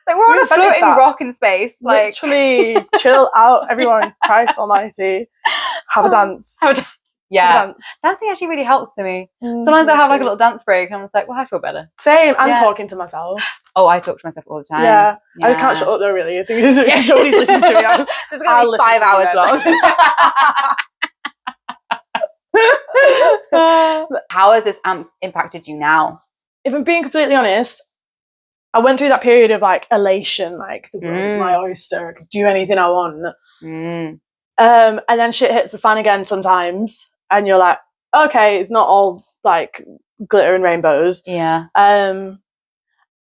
S1: like we're on a floating rock in space. Like,
S2: literally, chill out, everyone. Christ almighty. Have a dance.
S1: Dancing actually really helps to me. Sometimes I have like a little dance break and I'm just like, well, I feel better.
S2: Same. I'm talking to myself.
S1: Oh, I talk to myself all the time.
S2: I just can't shut up though, really. I think nobody's listening to me.
S1: It's going to be 5 hours long. How has this impacted you now?
S2: If I'm being completely honest, I went through that period of like elation, like the world is my oyster, I can do anything I want. And then shit hits the fan again sometimes, and you're like, okay, it's not all like glitter and rainbows.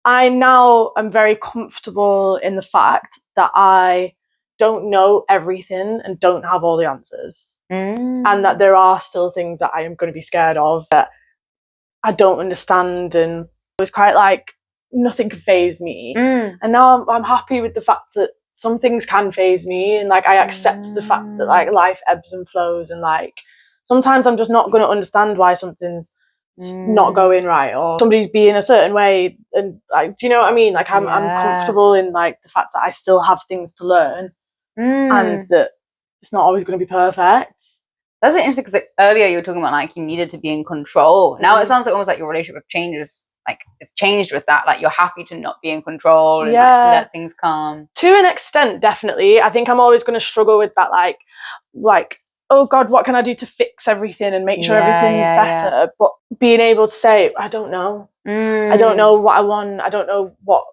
S2: I now am very comfortable in the fact that I don't know everything and don't have all the answers. And that there are still things that I am going to be scared of, that I don't understand. And it was quite like, nothing can faze me. And now I'm happy with the fact that some things can faze me, and like I accept the fact that like life ebbs and flows, and like sometimes I'm just not going to understand why something's not going right, or somebody's being a certain way, and like, do you know what I mean? Like I'm comfortable in like the fact that I still have things to learn, and that it's not always going to be perfect.
S1: That's really interesting, because like, earlier you were talking about like you needed to be in control. Now it sounds like almost like your relationship changes. Like it's changed with that. Like you're happy to not be in control and like, let things calm.
S2: To an extent, definitely. I think I'm always going to struggle with that. Like oh God, what can I do to fix everything and make sure everything's better? But being able to say, I don't know. I don't know what I want. I don't know what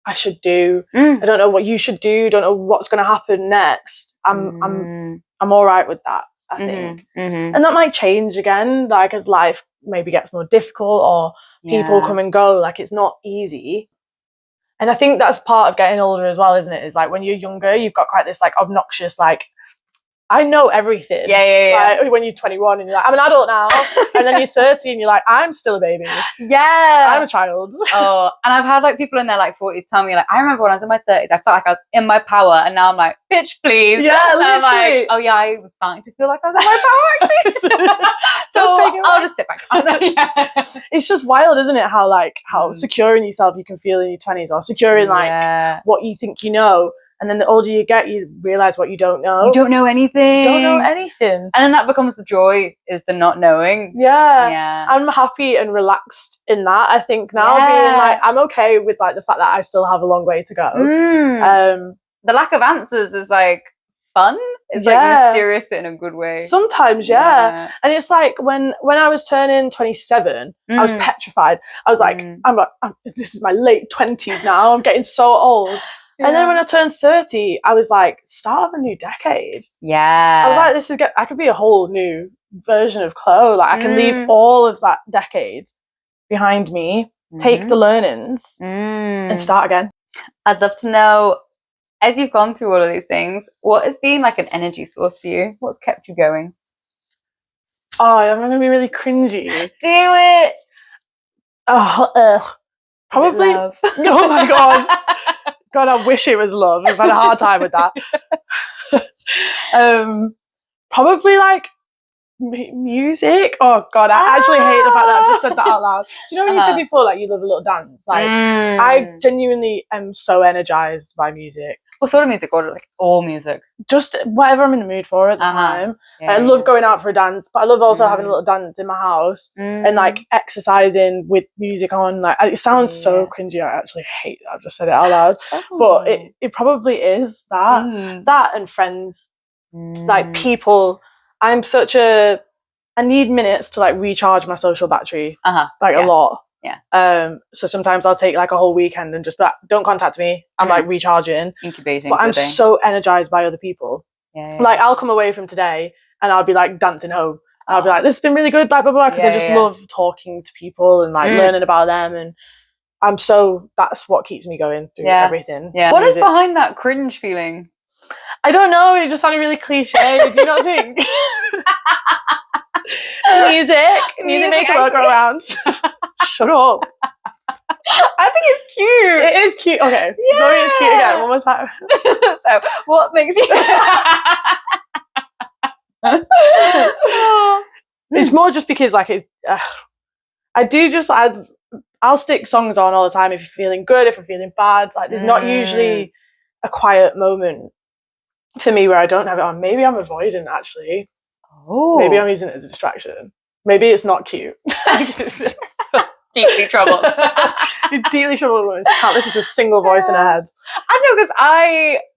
S2: I should do. I don't know what you should do. Don't know what's going to happen next. I'm all right with that, I think. And that might change again, like as life maybe gets more difficult or people come and go. Like it's not easy. And I think that's part of getting older as well, isn't it? Is like when you're younger, you've got quite this like obnoxious, like, I know everything. Like when you're 21 and you're like, I'm an adult now. And then you're 30 and you're like, I'm still a baby. I'm a child.
S1: Oh, and I've had like people in their like 40s tell me like, I remember when I was in my 30s, I felt like I was in my power, and now I'm like, bitch, please.
S2: Yeah,
S1: and
S2: literally.
S1: I'm like, oh yeah, I was starting to feel like I was in my power actually. So I'll just sit back.
S2: It's just wild, isn't it? How secure in yourself you can feel in your 20s, or secure in like what you think you know. And then the older you get, you realise what you don't know.
S1: You don't know anything.
S2: You don't know anything.
S1: And then that becomes the joy, is the not knowing.
S2: Yeah. I'm happy and relaxed in that, I think, now. Being like, I'm okay with like the fact that I still have a long way to go.
S1: The lack of answers is like fun. It's like mysterious, but in a good way.
S2: Sometimes, And it's like when I was turning 27, I was petrified. I was like, this is my late 20s now. I'm getting so old. And then when I turned 30, I was like, start of a new decade. I was like, I could be a whole new version of Chloe. Like I can leave all of that decade behind me, take the learnings, and start again.
S1: I'd love to know, as you've gone through all of these things, what has been like an energy source for you? What's kept you going?
S2: Oh, I'm going to be really cringy.
S1: Do it.
S2: Probably.
S1: Love?
S2: Oh my God. God, I wish it was love. I've had a hard time with that. Probably like music. Oh God, I actually hate the fact that I've just said that out loud. Do you know when you said before, like you love a little dance? Like I genuinely am so energized by music.
S1: What sort of music? Or like all music?
S2: Just whatever I'm in the mood for at the time. I love going out for a dance, but I love also having a little dance in my house and like exercising with music on. Like it sounds so cringy. I actually hate that I've just said it out loud, but it probably is that. That and friends, like people. I need minutes to like recharge my social battery, a lot. So sometimes I'll take like a whole weekend and just don't contact me. I'm like recharging,
S1: incubating.
S2: But I'm so energized by other people. Like I'll come away from today and I'll be like dancing home. And I'll be like, this has been really good, blah blah blah, because I just love talking to people and like learning about them, and that's what keeps me going through everything.
S1: What is behind that cringe feeling?
S2: I don't know. It just sounded really cliche. Do you not think? Music makes the world go around. Shut up.
S1: I think it's cute.
S2: It is cute. Okay. Yeah. It's cute again. One more time.
S1: So, what makes you...
S2: It's more just because like I'll stick songs on all the time if you're feeling good, if I'm feeling bad. Like there's not usually a quiet moment for me where I don't have it on. Maybe I'm avoiding, actually. Maybe I'm using it as a distraction. Maybe it's not cute.
S1: Deeply troubled.
S2: You're deeply troubled woman. She can't listen to a single voice in her head.
S1: I know, because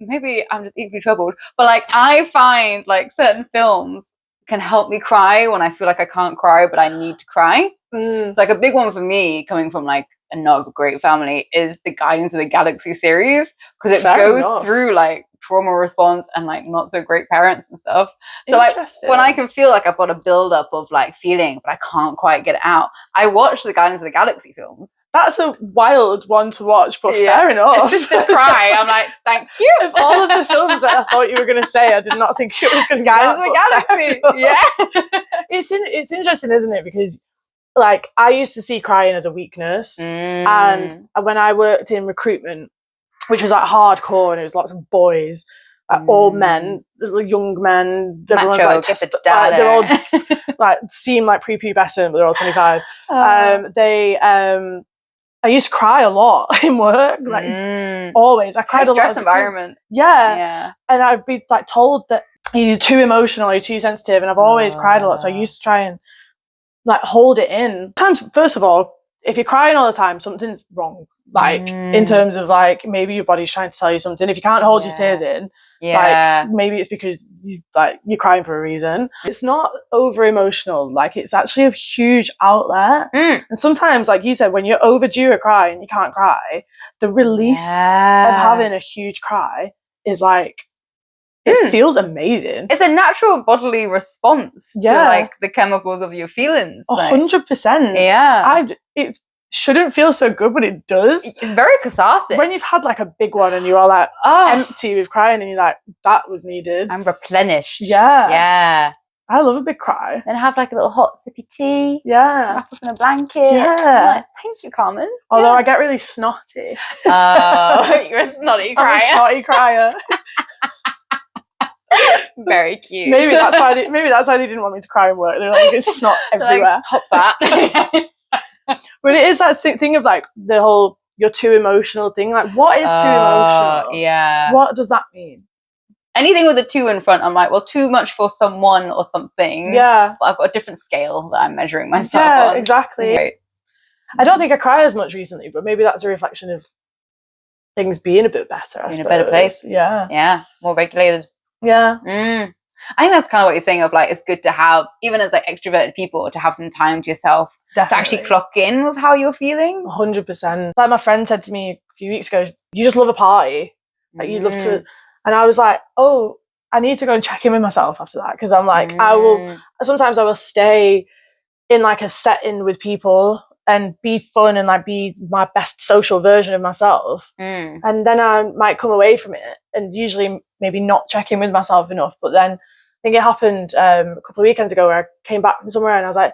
S1: maybe I'm just equally troubled, but like I find like certain films can help me cry when I feel like I can't cry, but I need to cry. So like a big one for me, coming from like a not great family, is the Guardians of the Galaxy series, because it goes through like trauma response and like not so great parents and stuff. So like when I can feel like I've got a build up of like feeling but I can't quite get it out, I watch the Guardians of the Galaxy films.
S2: That's a wild one to watch, but fair enough.
S1: It's just a cry. I'm like, thank you.
S2: Of all of the films that I thought you were going to say, I did not think it was going to be
S1: Guardians of the Galaxy. Yeah.
S2: It's interesting, isn't it? Because like I used to see crying as a weakness, and when I worked in recruitment, which was like hardcore, and it was lots of boys, all men, young men, everyone's
S1: macho,
S2: like they're all like seem like prepubescent, but they're all 25. I used to cry a lot in work, like always. I cried a lot.
S1: Stress environment.
S2: Yeah. And I'd be like told that you're too emotional, you're too sensitive, and I've always cried a lot. So I used to try and like hold it in. First of all, if you're crying all the time, something's wrong. Like in terms of like maybe your body's trying to tell you something. If you can't hold your tears in, like maybe it's because you're crying for a reason. It's not over emotional. Like it's actually a huge outlet. And sometimes, like you said, when you're overdue a cry and you can't cry, the release of having a huge cry is like, it feels amazing.
S1: It's a natural bodily response to like the chemicals of your feelings.
S2: 100%.
S1: Yeah.
S2: It shouldn't feel so good, but it does.
S1: It's very cathartic.
S2: When you've had like a big one and you're all like empty with crying and you're like, that was needed.
S1: I'm replenished.
S2: Yeah.
S1: Yeah.
S2: I love a big cry.
S1: Then have like a little hot sippy tea.
S2: Yeah.
S1: Wrap up in a blanket.
S2: Yeah.
S1: Like, thank you, Carmen.
S2: Although I get really snotty.
S1: Oh, you're a snotty crier.
S2: I'm a snotty crier.
S1: Very cute.
S2: Maybe that's why they didn't want me to cry in work. They're like, it's snot everywhere.
S1: Like, stop that.
S2: But it is that thing of like the whole you're too emotional thing. Like, what is too emotional?
S1: Yeah.
S2: What does that mean?
S1: Anything with a 2 in front, I'm like, well, too much for someone or something.
S2: Yeah.
S1: But I've got a different scale that I'm measuring myself on.
S2: Yeah, exactly. Right. I don't think I cry as much recently, but maybe that's a reflection of things being a bit better. I suppose.
S1: In a better place.
S2: Yeah.
S1: Yeah. More regulated.
S2: Yeah.
S1: I think that's kind of what you're saying of like, it's good to have, even as like extroverted people, to have some time to yourself. Definitely. To actually clock in with how you're feeling.
S2: 100%. Like my friend said to me a few weeks ago, you just love a party. Like you love to, and I was like, oh, I need to go and check in with myself after that. Because I'm like, sometimes I will stay in like a setting with people and be fun and like be my best social version of myself. And then I might come away from it and usually maybe not check in with myself enough. But then I think it happened a couple of weekends ago where I came back from somewhere and I was like,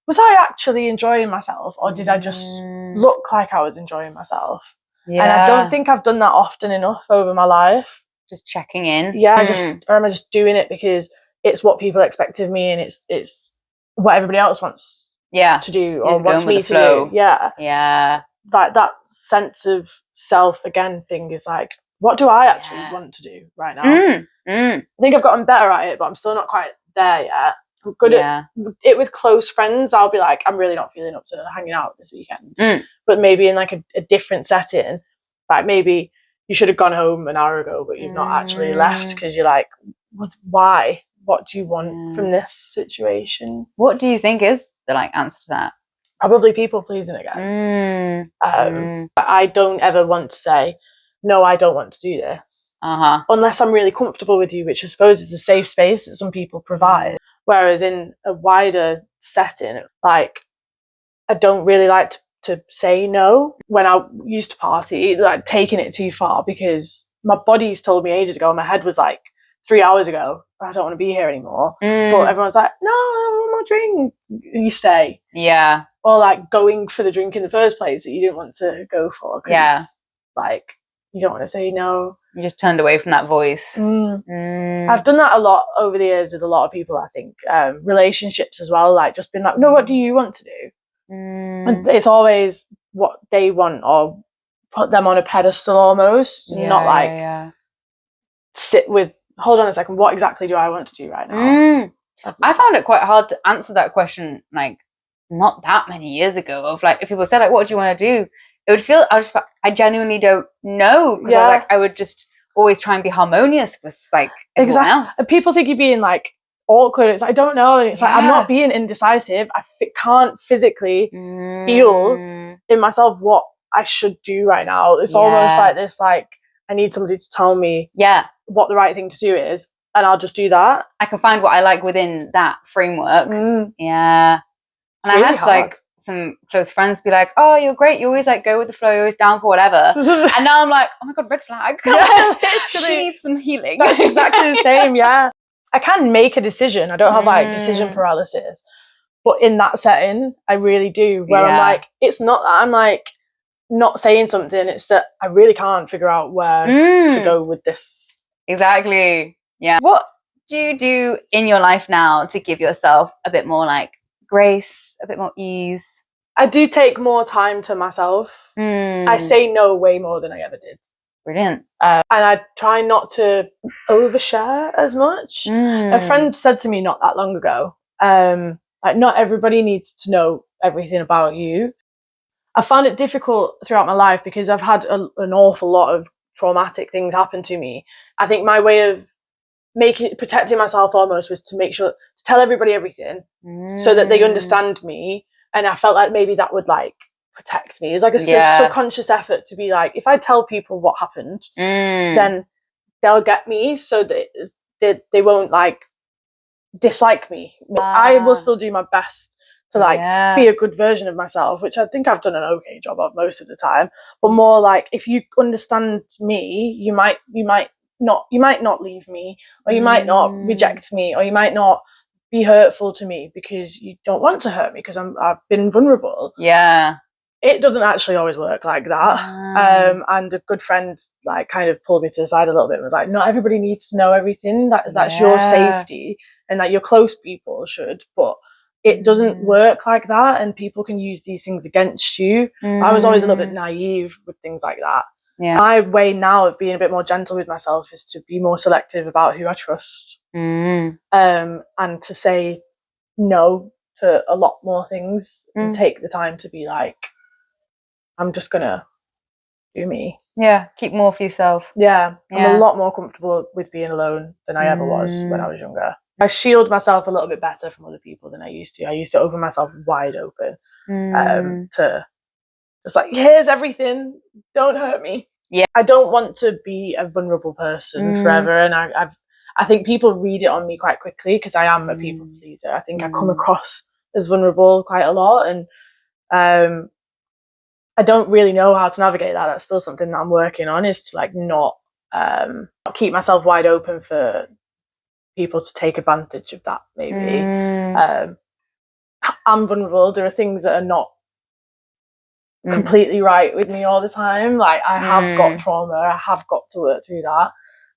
S2: was I actually enjoying myself, or did I just look like I was enjoying myself? Yeah. And I don't think I've done that often enough over my life.
S1: Just checking in.
S2: Yeah, or am I just doing it because it's what people expect of me and it's what everybody else wants to do or wants me to do? Yeah. Like that sense of self again thing is like, what do I actually want to do right now? I think I've gotten better at it, but I'm still not quite there yet. I'm good at it with close friends. I'll be like, I'm really not feeling up to hanging out this weekend. But maybe in like a different setting, like maybe you should have gone home an hour ago, but you've not actually left because you're like, why? What do you want from this situation?
S1: What do you think is the like answer to that?
S2: Probably people pleasing again. I don't ever want to say, no, I don't want to do this. Unless I'm really comfortable with you, which I suppose is a safe space that some people provide. Whereas in a wider setting, like I don't really like to say no. When I used to party, like taking it too far because my body's told me ages ago, and my head was like 3 hours ago, I don't want to be here anymore. But everyone's like, no, I want more drink. You stay.
S1: Yeah.
S2: Or like going for the drink in the first place that you didn't want to go for. Yeah. Like you don't want to say no.
S1: You just turned away from that voice.
S2: I've done that a lot over the years with a lot of people, I think. Relationships as well, like just been like, no, what do you want to do? And it's always what they want or put them on a pedestal almost, not like sit with, hold on a second, what exactly do I want to do right now?
S1: I found it quite hard to answer that question like not that many years ago of like, if people said like, what do you want to do? It would feel, I genuinely don't know because I would just always try and be harmonious with like everyone else.
S2: And people think you're being like awkward. It's like, I don't know. And it's like, I'm not being indecisive. I can't physically feel in myself what I should do right now. It's almost like this, like I need somebody to tell me what the right thing to do is, and I'll just do that. I
S1: can find what I like within that framework. Yeah. And I had to like some close friends be like, oh, you're great, you always like go with the flow, you're always down for whatever. And now I'm like, oh my god, red flag. She needs some healing.
S2: That's exactly the same. I can make a decision. I don't have like decision paralysis, but in that setting I really do, where I'm like, it's not that I'm like not saying something, it's that I really can't figure out where to go with this.
S1: Exactly. What do you do in your life now to give yourself a bit more like grace, a bit more ease?
S2: I do take more time to myself. I say no way more than I ever did.
S1: Brilliant.
S2: And I try not to overshare as much. A friend said to me not that long ago, like not everybody needs to know everything about you. I found it difficult throughout my life because I've had an awful lot of traumatic things happen to me. I think my way of protecting myself almost was to make sure to tell everybody everything so that they understand me, and I felt like maybe that would like protect me. It's like a subconscious effort to be like, if I tell people what happened, then they'll get me, so that they won't like dislike me. I will still do my best to like be a good version of myself, which I think I've done an okay job of most of the time. But more like, if you understand me, you might not leave me, or you might not reject me, or you might not be hurtful to me because you don't want to hurt me because I've been vulnerable.
S1: Yeah.
S2: It doesn't actually always work like that. And a good friend like kind of pulled me to the side a little bit and was like, not everybody needs to know everything. That's your safety, and that your close people should, but it doesn't work like that, and people can use these things against you. I was always a little bit naive with things like that. My way now of being a bit more gentle with myself is to be more selective about who I trust, and to say no to a lot more things, and take the time to be like, I'm just gonna do me.
S1: Yeah, keep more for yourself.
S2: Yeah, I'm a lot more comfortable with being alone than I ever was when I was younger. I shield myself a little bit better from other people than I used to. I used to open myself wide open, to just like, here's everything, don't hurt me.
S1: Yeah,
S2: I don't want to be a vulnerable person forever, and I think people read it on me quite quickly because I am a people pleaser. I think I come across as vulnerable quite a lot, and I don't really know how to navigate that. That's still something that I'm working on, is to like not keep myself wide open for people to take advantage of that, maybe. I'm vulnerable. There are things that are not completely right with me all the time. Like, I have got trauma, I have got to work through that,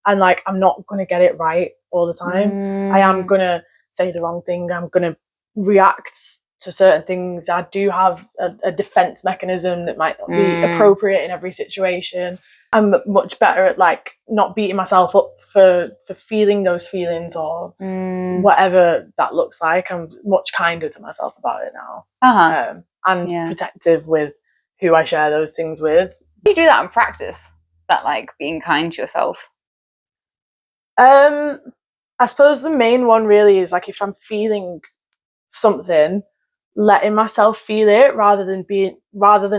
S2: and like, I'm not going to get it right all the time. I am going to say the wrong thing, I'm going to react to certain things. I do have a defense mechanism that might not be appropriate in every situation. I'm much better at like not beating myself up for feeling those feelings, or whatever that looks like. I'm much kinder to myself about it now, and protective with who I share those things with.
S1: Do you do that in practice? That like being kind to yourself?
S2: I suppose the main one really is like, if I'm feeling something, letting myself feel it rather than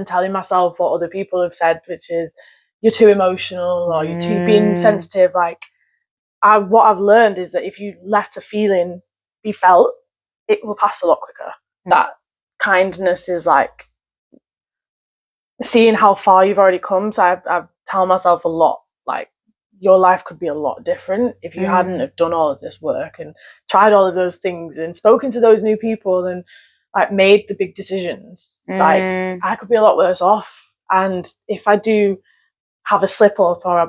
S2: telling myself what other people have said, which is, you're too emotional, or you're too being sensitive. Like, what I've learned is that if you let a feeling be felt, it will pass a lot quicker. That kindness is like seeing how far you've already come. So I tell myself a lot, like, your life could be a lot different if you hadn't have done all of this work and tried all of those things and spoken to those new people and like made the big decisions. Like, I could be a lot worse off. And if I do have a slip up, or I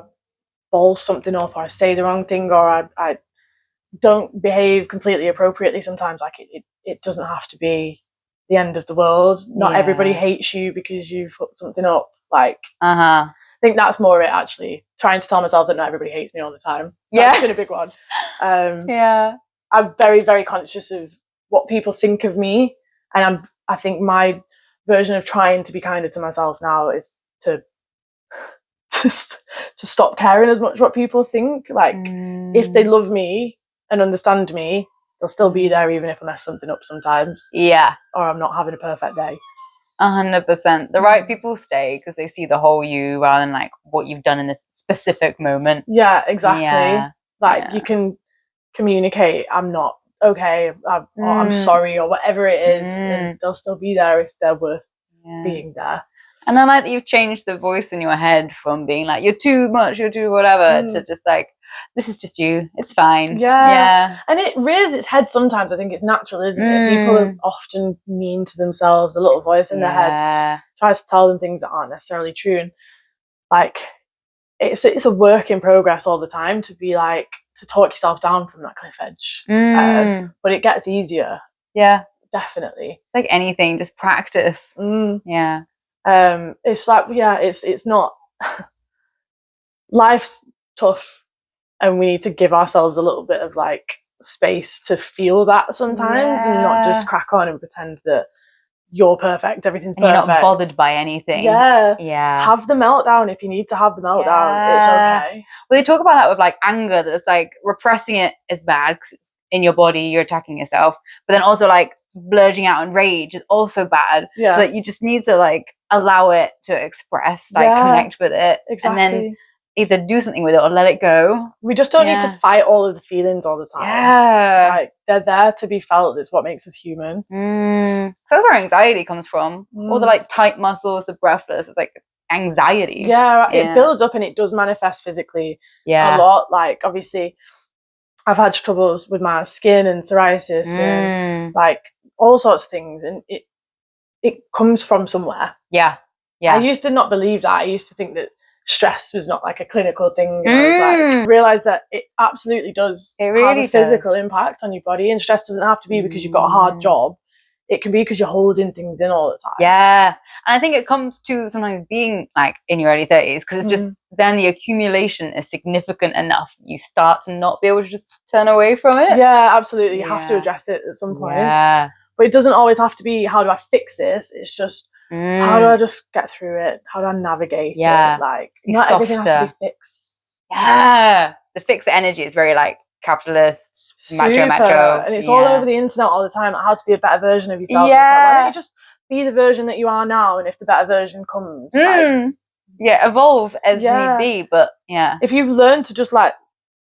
S2: ball something up, or I say the wrong thing, or I don't behave completely appropriately sometimes, like, it doesn't have to be the end of the world. Not everybody hates you because you fucked something up. Like, I think that's more it, actually. Trying to tell myself that not everybody hates me all the time. That's been a big one. I'm very, very conscious of what people think of me, and I think my version of trying to be kinder to myself now is to stop caring as much what people think. Like, if they love me and understand me, they'll still be there even if I mess something up sometimes. Or I'm not having a perfect day.
S1: 100%. The right people stay because they see the whole you rather than like what you've done in this specific moment.
S2: Yeah, exactly. You can communicate, I'm not okay, or I'm sorry, or whatever it is, and they'll still be there if they're worth being there.
S1: And I like that you've changed the voice in your head from being like, you're too much, you're too whatever, to just like, this is just you, it's fine.
S2: And it rears its head sometimes. I think it's natural, isn't it? People are often mean to themselves. A little voice in their heads tries to tell them things that aren't necessarily true, and like, it's a work in progress all the time to be like, to talk yourself down from that cliff edge. But it gets easier. Definitely.
S1: It's like anything, just practice.
S2: It's like, it's not life's tough, and we need to give ourselves a little bit of like space to feel that sometimes, and not just crack on and pretend that you're perfect, everything's
S1: and you're
S2: perfect.
S1: not bothered by anything.
S2: Yeah.
S1: Yeah.
S2: Have the meltdown if you need to have the meltdown. It's okay.
S1: Well, they talk about that with like anger, that's like repressing it is bad because it's in your body, you're attacking yourself. But then also like blurting out in rage is also bad.
S2: Yeah.
S1: So that you just need to like allow it to express, like connect with it.
S2: Exactly.
S1: And then either do something with it or let it go.
S2: We just don't need to fight all of the feelings all the time.
S1: Yeah.
S2: Like, they're there to be felt. It's what makes us human.
S1: So that's where anxiety comes from. All the like tight muscles, the breathless, it's like anxiety.
S2: Yeah, it builds up and it does manifest physically a lot. Like, obviously, I've had troubles with my skin and psoriasis and like all sorts of things, and it comes from somewhere. Yeah. I used to not believe that. I used to think that stress was not like a clinical thing. And I was like, realize that it absolutely does have a physical impact on your body, and stress doesn't have to be because you've got a hard job. It can be because you're holding things in all the time. Yeah.
S1: And I think it comes to sometimes being like in your early 30s, because it's just then the accumulation is significant enough. You start to not be able to just turn away from it.
S2: Yeah, absolutely. You have to address it at some point. Yeah. But it doesn't always have to be, how do I fix this? It's just, how do I just get through it? How do I navigate it? Like, not everything has to be fixed.
S1: Yeah. The fixed energy is very like capitalist, macho.
S2: And it's all over the internet all the time, how to be a better version of yourself. Yeah. It's like, why don't you just be the version that you are now, and if the better version comes, like,
S1: evolve as need be. But
S2: if you learn to just like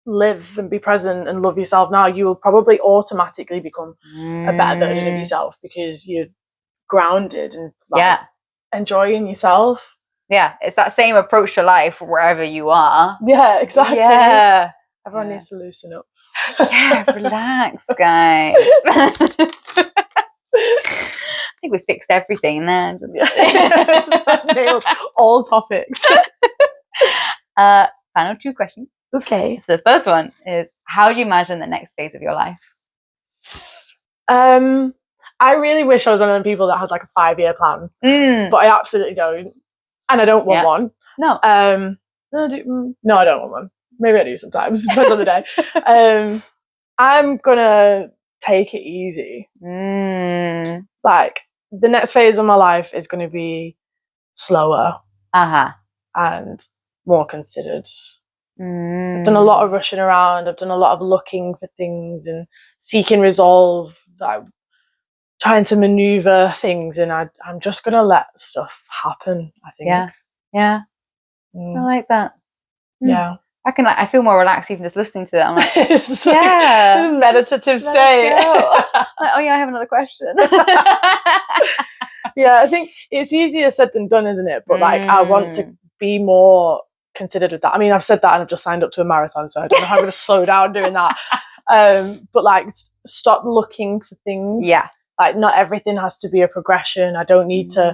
S2: live and be present and love yourself now, you will probably automatically become a better version of yourself, because you're grounded and like enjoying yourself.
S1: Yeah, it's that same approach to life wherever you are.
S2: Yeah, exactly.
S1: Yeah.
S2: Everyone needs to loosen up.
S1: Yeah, relax, guys. I think we fixed everything there.
S2: Nailed all topics.
S1: Final 2 questions.
S2: Okay.
S1: So the first one is, how do you imagine the next phase of your life?
S2: I really wish I was one of the people that had like a 5-year plan, but I absolutely don't, and I don't want one.
S1: No.
S2: No, I don't want one. Maybe I do sometimes. Depends on the day. I'm gonna take it easy. Like, the next phase of my life is going to be slower and more considered. I've done a lot of rushing around. I've done a lot of looking for things and seeking resolve, like trying to maneuver things, and I'm just going to let stuff happen, I think.
S1: Yeah. I like that.
S2: Yeah.
S1: I feel more relaxed even just listening to it. I'm like,
S2: it's like meditative state.
S1: Like, oh yeah, I have another question.
S2: Yeah, I think it's easier said than done, isn't it? But like, I want to be more considered with that. I mean, I've said that and I've just signed up to a marathon, so I don't know how I'm going to slow down doing that. But like, stop looking for things.
S1: Yeah.
S2: Like, not everything has to be a progression. I don't need to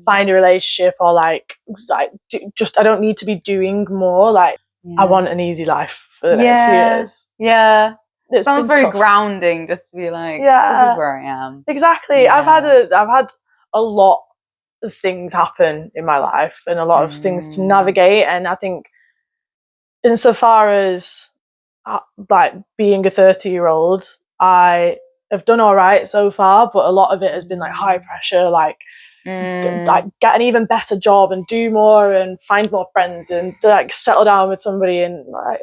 S2: find a relationship or like just, I don't need to be doing more. Like, I want an easy life for the next few years.
S1: Yeah. It sounds very grounding, just to be like, this is where I am.
S2: Exactly. Yeah. I've had a lot of things happen in my life and a lot of things to navigate, and I think insofar as like being a 30-year-old, I have done all right so far, but a lot of it has been like high pressure, like get an even better job and do more and find more friends and like settle down with somebody, and like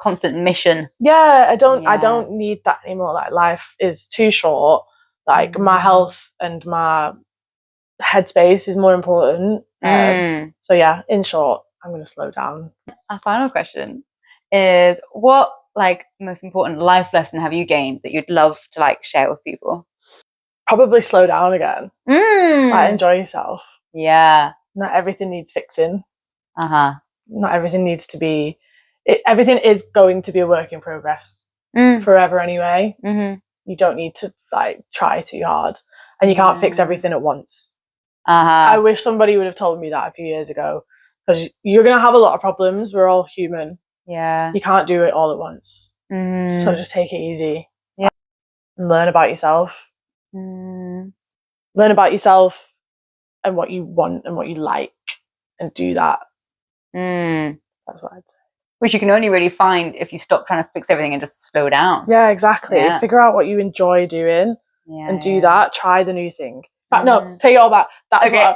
S1: constant mission.
S2: Yeah, I don't need that anymore. Like, life is too short. Like, my health and my headspace is more important. So yeah, in short, I'm going to slow down.
S1: Our final question is, what like most important life lesson have you gained that you'd love to like share with people?
S2: Probably slow down again. Like, enjoy yourself.
S1: Yeah.
S2: Not everything needs fixing. Not everything needs to be. Everything is going to be a work in progress forever anyway. You don't need to like try too hard, and you can't fix everything at once. I wish somebody would have told me that a few years ago, because you're going to have a lot of problems. We're all human.
S1: Yeah.
S2: You can't do it all at once. So just take it easy. Yeah. And learn about yourself. Learn about yourself and what you want and what you like, and do that. That's what I'd say.
S1: Which you can only really find if you stop trying to fix everything and just slow down.
S2: Yeah, exactly. Figure out what you enjoy doing and do that. Try the new thing. No, take it all back. That's
S1: Okay.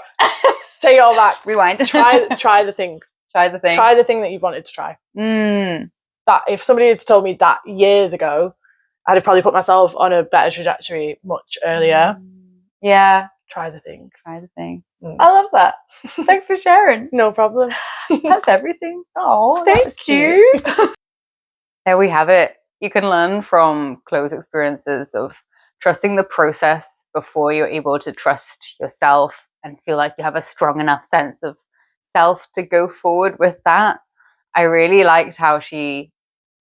S2: take it all back.
S1: Rewind.
S2: Try the thing.
S1: Try the thing.
S2: Try the thing that you wanted to try. That if somebody had told me that years ago, I'd have probably put myself on a better trajectory much earlier.
S1: Yeah.
S2: Try the thing.
S1: Try the thing. I love that. Thanks for sharing.
S2: No problem.
S1: That's everything.
S2: Oh,
S1: thank you. There we have it. You can learn from Chloe's experiences of trusting the process before you're able to trust yourself and feel like you have a strong enough sense of self to go forward with that. I really liked how she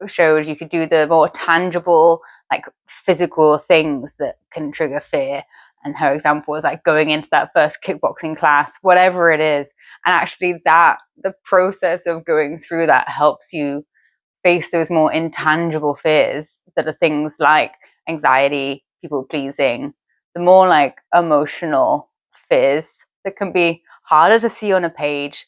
S1: showed you could do the more tangible, like physical things that can trigger fear. And her example was like going into that first kickboxing class, whatever it is. And actually the process of going through that helps you face those more intangible fears that are things like anxiety, people pleasing, the more like emotional fears that can be harder to see on a page.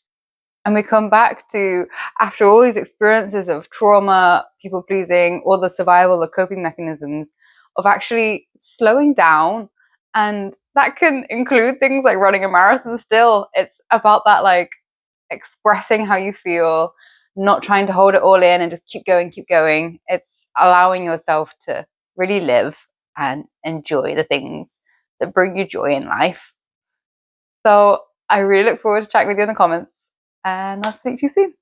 S1: And we come back to, after all these experiences of trauma, people pleasing, all the survival, the coping mechanisms, of actually slowing down. And that can include things like running a marathon still. It's about that, like, expressing how you feel, not trying to hold it all in and just keep going, keep going. It's allowing yourself to really live and enjoy the things that bring you joy in life. So I really look forward to chatting with you in the comments, and I'll speak to you soon.